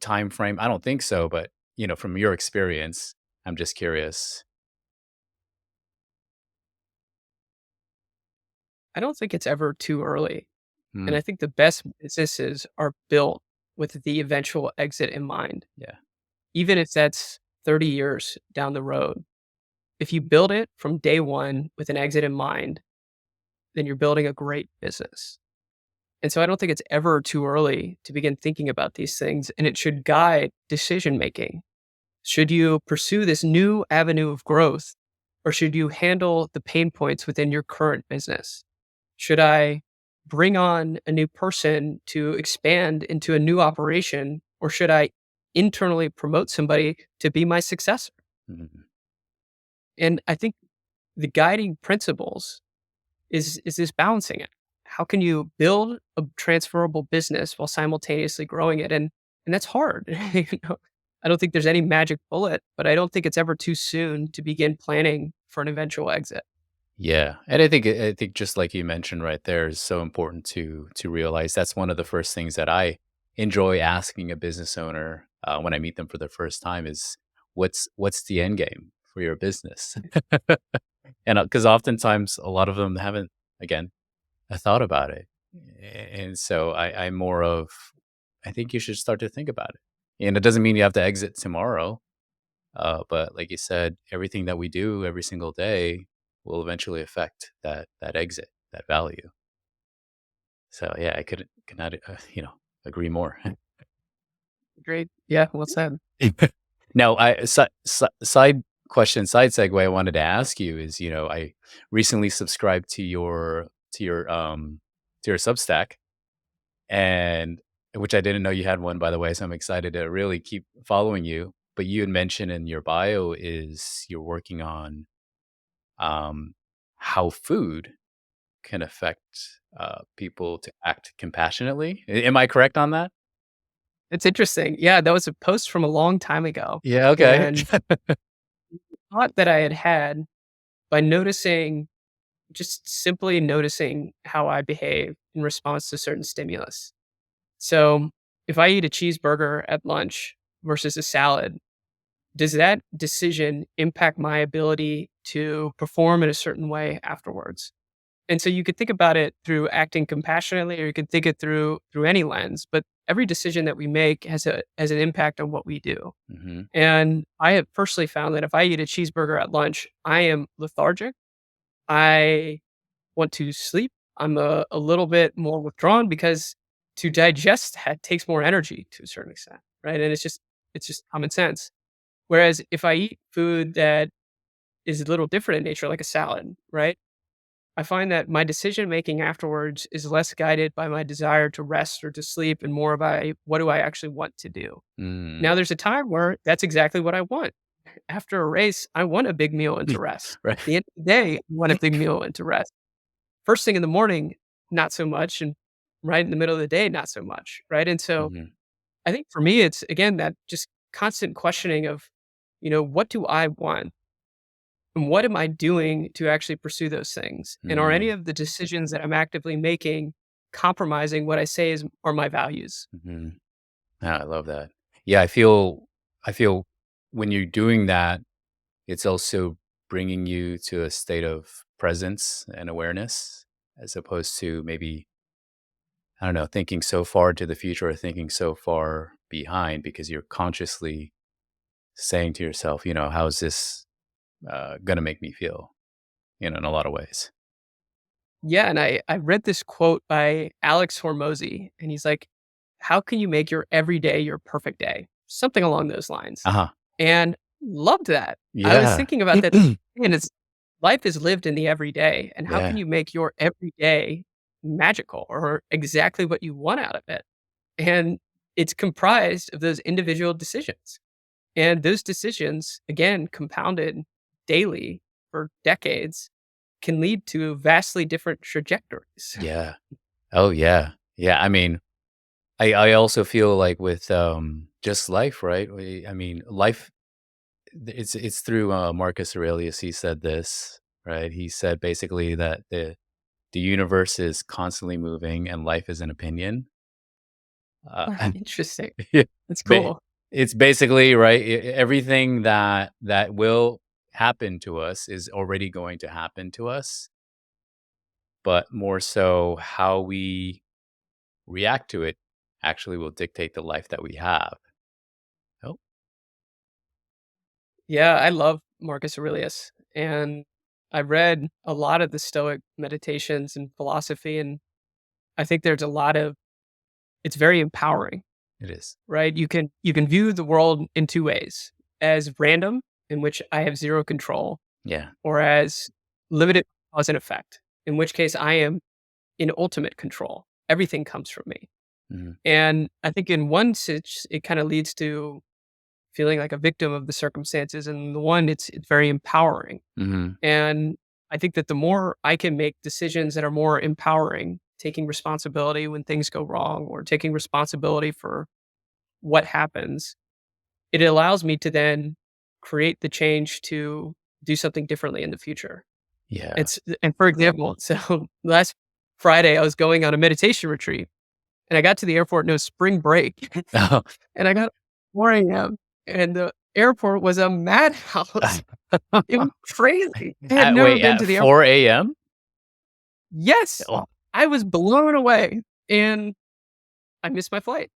time frame? I don't think so, but from your experience, I'm just curious.
I don't think it's ever too early. And
Mm,
I think the best businesses are built with the eventual exit in mind,
yeah.
even if that's 30 years down the road. If you build it from day one with an exit in mind, then you're building a great business. And so I don't think it's ever too early to begin thinking about these things, and it should guide decision making. Should you pursue this new avenue of growth, or should you handle the pain points within your current business? Should I bring on a new person to expand into a new operation, or should I internally promote somebody to be my successor?
Mhm.
And I think the guiding principles is this balancing it. How can you build a transferable business while simultaneously growing it? And that's hard. I don't think there's any magic bullet, but I don't think it's ever too soon to begin planning for an eventual exit.
Yeah, and I think just like you mentioned right there is so important to realize. That's one of the first things that I enjoy asking a business owner when I meet them for the first time is what's the end game for your business? And because oftentimes a lot of them haven't again thought about it, and so I'm more of I think you should start to think about it, and it doesn't mean you have to exit tomorrow. But like you said, everything that we do every single day will eventually affect that exit, that value. So yeah, I could not, Agree more.
Great. Yeah, well said.
Now, side question, side segue I wanted to ask you is, I recently subscribed to your Substack, and which I didn't know you had one, by the way, so I'm excited to really keep following you. But you had mentioned in your bio is you're working on um, how food can affect people to act compassionately. Am I correct on that?
It's interesting. Yeah, that was a post from a long time ago,
Yeah. Okay.
and thought that I had by noticing just simply noticing how I behave in response to certain stimulus. So, if I eat a cheeseburger at lunch versus a salad, does that decision impact my ability to perform in a certain way afterwards? And so you could think about it through acting compassionately, or you could think it through any lens. But every decision that we make has an impact on what we do.
Hmm.
And I have personally found that if I eat a cheeseburger at lunch, I am lethargic. I want to sleep. I'm a little bit more withdrawn because to digest that takes more energy to a certain extent, right? And it's just common sense. Whereas if I eat food that is a little different in nature, like a salad, right? I find that my decision making afterwards is less guided by my desire to rest or to sleep and more by what do I actually want to do.
Mm.
Now, there's a time where that's exactly what I want. After a race, I want a big meal and to rest.
Right.
At the end of the day, I want a big meal and to rest. First thing in the morning, not so much. And right in the middle of the day, not so much. Right. And so
Hmm.
I think for me, it's again that just constant questioning of, what do I want? And what am I doing to actually pursue those things? And are any
Mm.
of the decisions that I'm actively making compromising what I say are my values?
Hmm. I love that. Yeah, I feel when you're doing that, it's also bringing you to a state of presence and awareness, as opposed to maybe, I don't know, thinking so far to the future or thinking so far behind, because you're consciously saying to yourself, how's this going to make me feel, in a lot of ways.
Yeah, and I read this quote by Alex Hormozy, and he's like, "How can you make your everyday your perfect day?" Something along those lines,
Uh huh.
and loved that. I was
Yeah.
thinking about that, and it's life is lived in the everyday, and how can
Yeah.
you make your everyday magical or exactly what you want out of it? And it's comprised of those individual decisions. And those decisions, again, compounded daily for decades, can lead to vastly different trajectories.
Yeah. Oh, yeah. Yeah. I mean, I also feel like with just life, right? I mean, life. It's through Marcus Aurelius. He said this, right? He said basically that the universe is constantly moving and life is an opinion. And
Interesting.
yeah,
That's
ba-
cool.
it's basically right. Everything that will happen to us is already going to happen to us, but more so how we react to it actually will dictate the life that we have. Oh,
Yeah, I love Marcus Aurelius. And I read a lot of the Stoic meditations and philosophy. And I think there's a lot of it's very empowering,
it is.
right? You can view the world in two ways: as random, in which I have zero control,
Yeah.
or as limited cause and effect, in which case I am in ultimate control. Everything comes from me.
Mhm.
And I think in one sense, it kind of leads to feeling like a victim of the circumstances. And the one, it's very empowering.
Mhm.
And I think that the more I can make decisions that are more empowering, taking responsibility when things go wrong or taking responsibility for what happens, it allows me to then create the change to do something differently in the future.
Yeah.
And for example, so last Friday I was going on a meditation retreat and I got to the airport and it was spring break and I got up at 4 a.m. and the airport was a madhouse. It was crazy. I had never been
At
to the airport.
4 a.m.?
Yes,
Oh,
I was blown away and I missed my flight.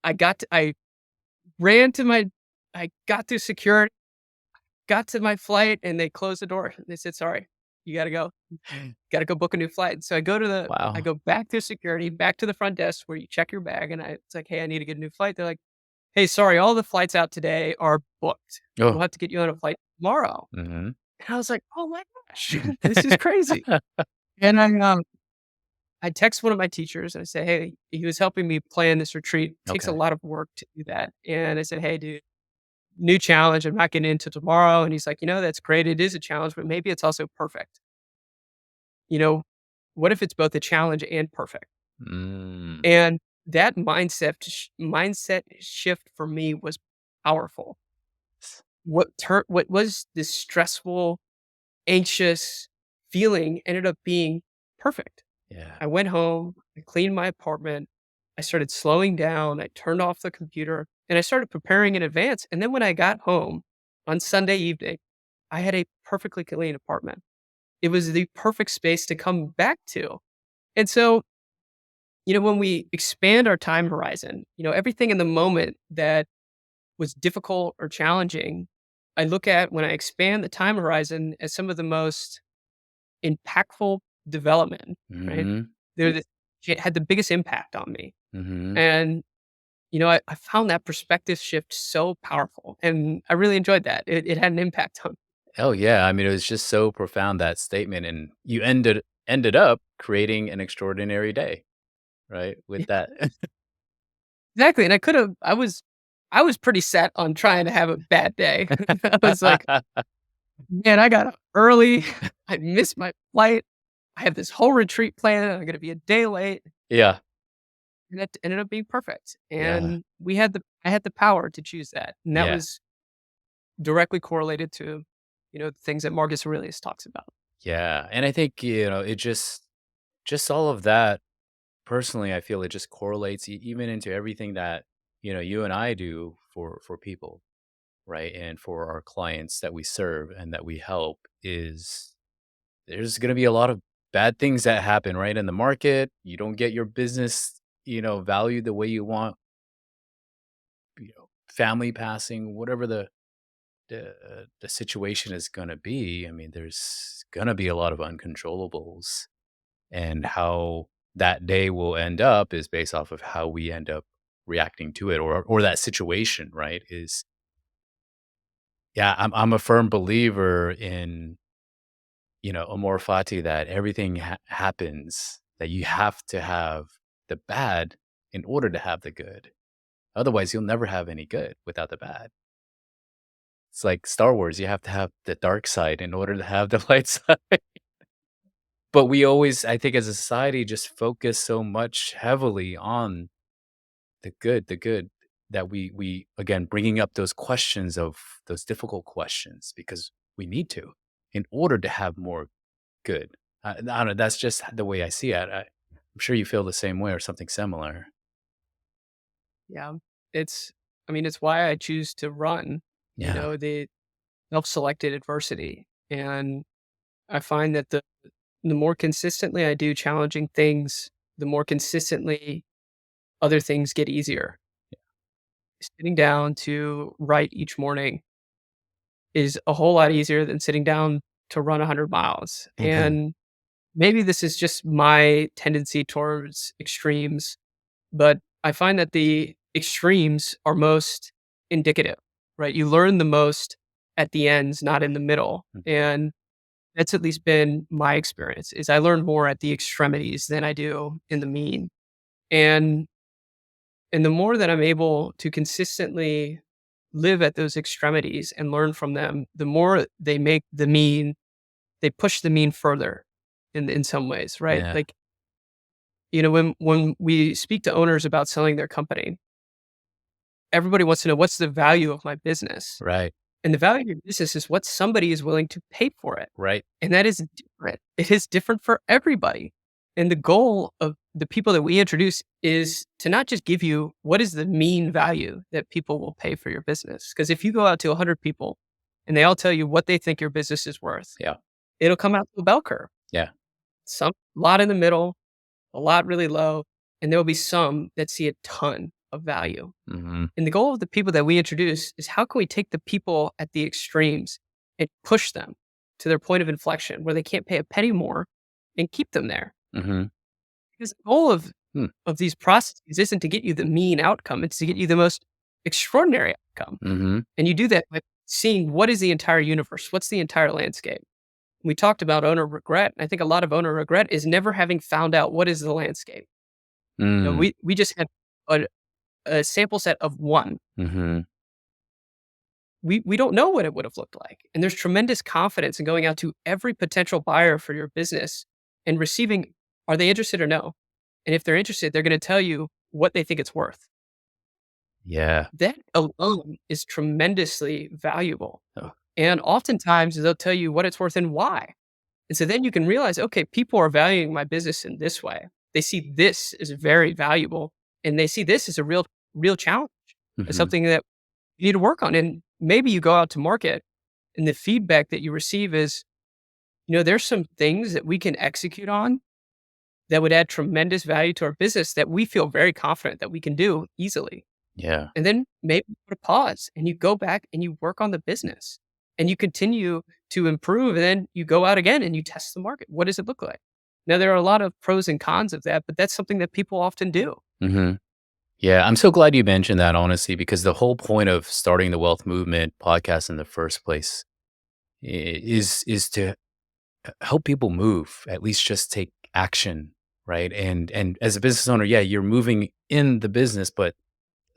I ran to my I got to security, got to my flight and they closed the door. They said, sorry. you gotta go book a new flight. So I
Wow.
go back to security, back to the front desk where you check your bag, and it's like, hey, I need to get a new flight. They're like, hey, sorry, all the flights out today are booked. We'll
Oh.
have to get you on a flight tomorrow.
Hmm.
And I was like, oh my gosh, this is crazy. And I text one of my teachers and I say, hey, he was helping me plan this retreat. It takes a
Okay.
lot of work to do that. And I said, hey, dude, new challenge. I'm not getting into tomorrow. And he's like, that's great. It is a challenge, but maybe it's also perfect. You know, what if it's both a challenge and perfect?
Mm.
And that mindset shift for me was powerful. What was this stressful, anxious feeling ended up being perfect.
Yeah.
I went home, I cleaned my apartment, I started slowing down, I turned off the computer, and I started preparing in advance. And then when I got home on Sunday evening, I had a perfectly clean apartment. It was the perfect space to come back to. And so, when we expand our time horizon, everything in the moment that was difficult or challenging, I look at when I expand the time horizon as some of the most impactful development, right?
Hmm.
They're the it had the biggest impact on me.
Hmm.
And, I found that perspective shift so powerful and I really enjoyed that. It had an impact on.
Oh yeah. I mean, it was just so profound, that statement, and you ended up creating an extraordinary day, right? With
Yeah,
that.
exactly. And I was pretty set on trying to have a bad day. I was like, man, I got up early. I missed my flight. I have this whole retreat planned. I'm gonna be a day late.
Yeah.
And that ended up being perfect.
Yeah.
And I had the power to choose that. And that
Yeah.
was directly correlated to, the things that Marcus Aurelius talks about.
Yeah. And I think, it just all of that, personally, I feel it just correlates even into everything that, you and I do for people, right? And for our clients that we serve and that we help, is there's going to be a lot of bad things that happen, right? In the market, you don't get your business, valued the way you want, family passing, whatever the situation is going to be. I mean, there's going to be a lot of uncontrollables, and how that day will end up is based off of how we end up reacting to it, or that situation, right? Is Yeah, I'm a firm believer in, amor fati, that everything happens, that you have to have the bad in order to have the good. Otherwise, you'll never have any good without the bad. It's like Star Wars, you have to have the dark side in order to have the light side. But we always, I think, as a society, just focus so much heavily on the good, that we again, bringing up those questions, of those difficult questions, because we need to, in order to have more good. I don't know, that's just the way I see it. I'm sure you feel the same way or something similar.
Yeah. It's it's why I choose to run,
Yeah.
the self-selected adversity. And I find that the more consistently I do challenging things, the more consistently other things get easier. Sitting down to write each morning is a whole lot easier than sitting down to run 100 miles.
Mhm.
And maybe this is just my tendency towards extremes, but I find that the extremes are most indicative, right? You learn the most at the ends, not in the middle.
Mhm.
And that's at least been my experience is I learn more at the extremities than I do in the mean. And the more that I'm able to consistently live at those extremities and learn from them, the more they push the mean further in some ways, right?
Yeah.
Like, when we speak to owners about selling their company, everybody wants to know what's the value of my business.
Right.
And the value of your business is what somebody is willing to pay for it.
Right.
And that is different. It is different for everybody. And the goal of the people that we introduce is to not just give you what is the mean value that people will pay for your business. Because if you go out to 100 people and they all tell you what they think your business is worth,
Yeah.
it'll come out to a bell curve.
Yeah.
Some lot in the middle, a lot really low, and there will be some that see a ton of value.
Mhm.
And the goal of the people that we introduce is how can we take the people at the extremes and push them to their point of inflection where they can't pay a penny more and keep them there.
Mm-hmm.
Because the goal of
Hmm.
these processes isn't to get you the mean outcome, it's to get you the most extraordinary outcome.
Mm-hmm.
And you do that by seeing what is the entire universe, what's the entire landscape. We talked about owner regret, and I think a lot of owner regret is never having found out what is the landscape.
Mm.
We just had a sample set of one.
Mm-hmm.
We don't know what it would have looked like. And there's tremendous confidence in going out to every potential buyer for your business and receiving, are they interested or no? And if they're interested, they're going to tell you what they think it's worth.
Yeah.
That alone is tremendously valuable.
Oh.
And oftentimes they'll tell you what it's worth and why. And so then you can realize, okay, people are valuing my business in this way. They see this as very valuable and they see this as a real challenge. It's
Mm-hmm.
something that you need to work on. And maybe you go out to market and the feedback that you receive is, there's some things that we can execute on that would add tremendous value to our business that we feel very confident that we can do easily.
Yeah.
And then maybe you put a pause and you go back and you work on the business and you continue to improve. And then you go out again and you test the market. What does it look like? Now, there are a lot of pros and cons of that, but that's something that people often do.
Mm-hmm. Yeah, I'm so glad you mentioned that, honestly, because the whole point of starting the Wealth Movement podcast in the first place is to help people move, at least just take action, right? And as a business owner, yeah, you're moving in the business, but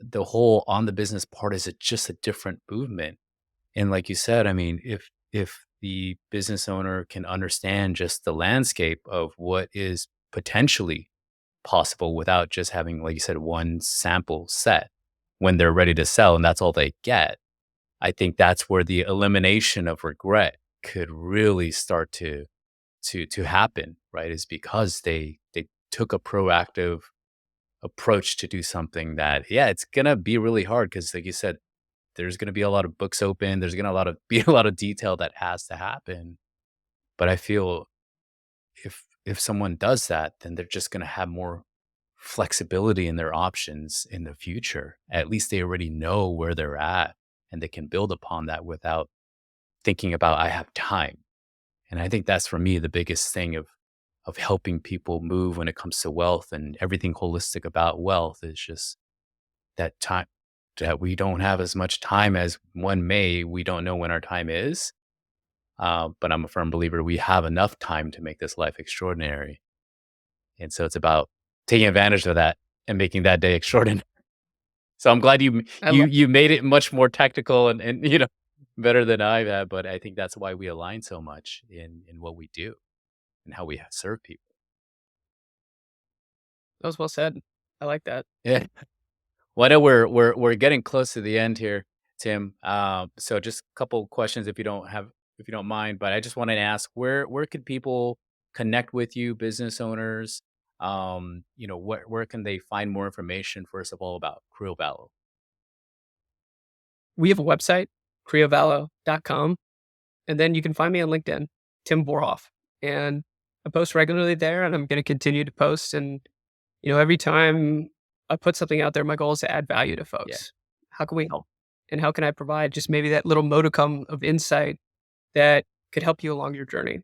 the whole on the business part is just a different movement. And like you said, I mean, if the business owner can understand just the landscape of what is potentially possible without just having, like you said, one sample set when they're ready to sell and that's all they get, I think that's where the elimination of regret could really start to happen, right? Is because they took a proactive approach to do something that, yeah, it's gonna be really hard because, like you said, there's gonna be a lot of books open. There's gonna be a lot of detail that has to happen. But I feel if someone does that, then they're just gonna have more flexibility in their options in the future. At least they already know where they're at and they can build upon that without thinking about I have time. And I think that's for me the biggest thing of helping people move when it comes to wealth and everything holistic about wealth is just that time that we don't have as much time as one may. We don't know when our time is. But I'm a firm believer we have enough time to make this life extraordinary. And so it's about taking advantage of that and making that day extraordinary. So I'm glad
I love
you made it much more technical and better than I have. But I think that's why we align so much in what we do and how we serve people.
that was well said. I like that.
Yeah. Well, I know we're getting close to the end here, Tim. So just a couple questions if you don't mind. But I just wanted to ask where could people connect with you, business owners? Where can they find more information? First of all, about Creo Valo.
We have a website, creovalo.com. And then you can find me on LinkedIn, Tim Borhoff. And I post regularly there and I'm going to continue to post. And, every time I put something out there, my goal is to add value to
Yeah.
folks. How can we help? And how can I provide just maybe that little modicum of insight that could help you along your journey?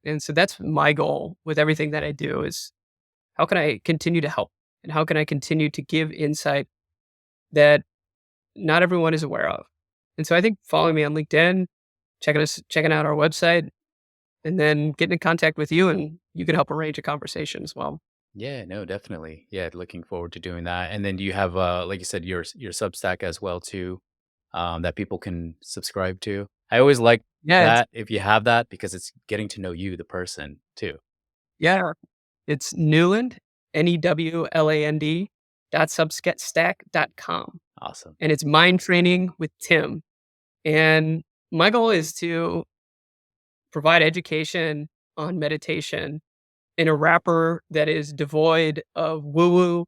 And so that's my goal with everything that I do is how can I continue to help? And how can I continue to give insight that not everyone is aware of? And so I think following me on LinkedIn, checking out our website, and then getting in contact with you, and you can help arrange a conversation as well.
Yeah, no, definitely. Yeah, looking forward to doing that. And then do you have like you said, your Substack as well too, that people can subscribe to? I always like
Yeah,
that if you have that because it's getting to know you, the person, too.
yeah, it's Newland, Newland .substack.com,
Awesome.
and it's mind training with Tim. And my goal is to provide education on meditation in a wrapper that is devoid of woo woo,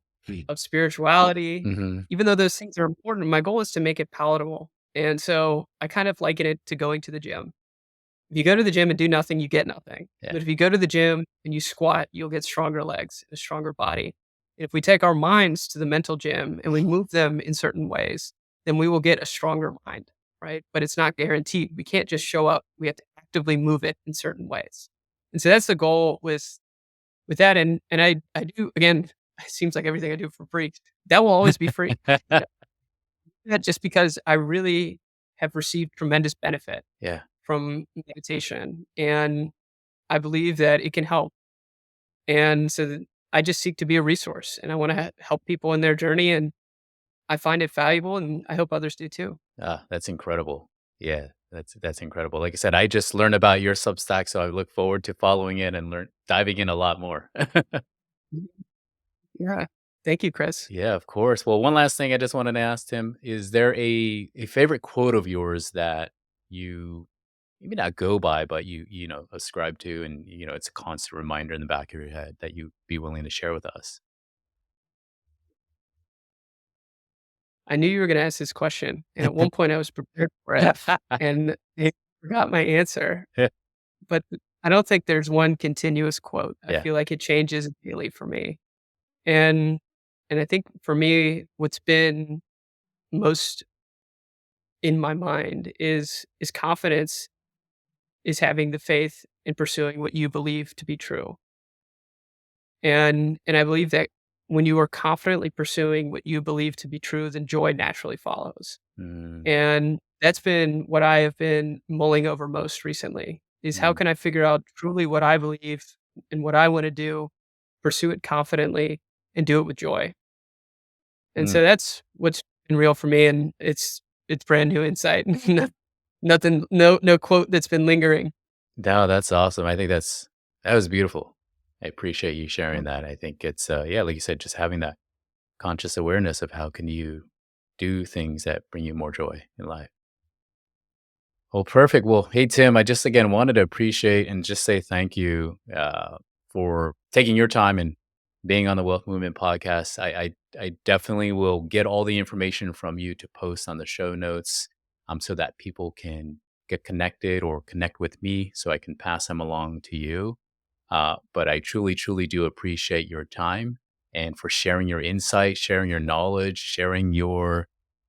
of spirituality.
Hmm.
Even though those things are important, my goal is to make it palatable. And so I kind of liken it to going to the gym. If you go to the gym and do nothing, you get nothing.
Yeah.
But if you go to the gym and you squat, you'll get stronger legs, a stronger body. If we take our minds to the mental gym and we move them in certain ways, then we will get a stronger mind, right? But it's not guaranteed. We can't just show up. We have to actively move it in certain ways. And so that's the goal with that. And I do, again, it seems like everything I do for free, that will always be free. That just because I really have received tremendous benefit
Yeah.
from meditation, and I believe that it can help. And so I just seek to be a resource, and I want to help people in their journey, and I find it valuable, and I hope others do too.
Ah, that's incredible. Yeah, that's incredible. Like I said, I just learned about your Substack, so I look forward to following it and diving in a lot more.
Mhm. Yeah. Thank you, Chris.
Yeah, of course. Well, one last thing I just wanted to ask Tim, is there a favorite quote of yours that you maybe not go by, but you ascribe to, and it's a constant reminder in the back of your head that you be willing to share with us?
I knew you were going to ask this question, and at one point I was prepared for it, and I forgot my answer. But I don't think there's one continuous quote. I
Yeah.
feel like it changes daily for me. And I think for me, what's been most in my mind is confidence, is having the faith in pursuing what you believe to be true. And I believe that when you are confidently pursuing what you believe to be true, then joy naturally follows.
Mm,
And that's been what I have been mulling over most recently, is how
mm,
can I figure out truly what I believe and what I want to do, pursue it confidently, and do it with joy. And
mm.
so that's what's been real for me, and it's brand new insight. Nothing, no quote that's been lingering.
No, that's awesome. I think that was beautiful. I appreciate you sharing that. I think it's yeah, like you said, just having that conscious awareness of how can you do things that bring you more joy in life. Well, perfect. Well, hey Tim, I just again wanted to appreciate and just say thank you for taking your time and being on the Wealth Movement podcast. I definitely will get all the information from you to post on the show notes, so that people can get connected or connect with me, so I can pass them along to you. But I truly, truly do appreciate your time and for sharing your insight, sharing your knowledge, sharing your,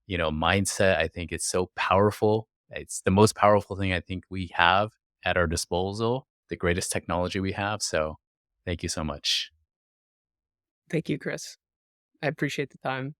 mindset. I think it's so powerful. It's the most powerful thing I think we have at our disposal, the greatest technology we have. So thank you so much.
Thank you, Chris. I appreciate the time.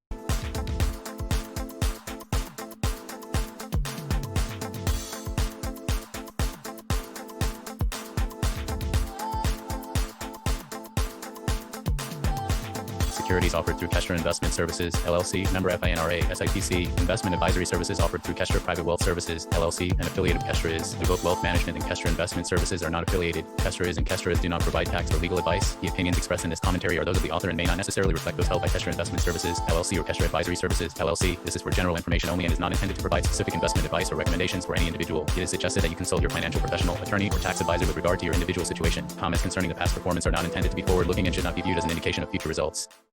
Securities offered through Kestra Investment Services, LLC, member FINRA, SIPC. Investment advisory services offered through Kestra Private Wealth Services, LLC. An affiliate of Kestra is. Both Wealth Management and Kestra Investment Services are not affiliated. Kestra is and Kestra is do not provide tax or legal advice. The opinions expressed in this commentary are those of the author and may not necessarily reflect those held by Kestra Investment Services, LLC or Kestra Advisory Services, LLC. This is for general information only and is not intended to provide specific investment advice or recommendations for any individual. It is suggested that you consult your financial professional, attorney, or tax advisor with regard to your individual situation. Comments concerning the past performance are not intended to be forward-looking and should not be viewed as an indication of future results.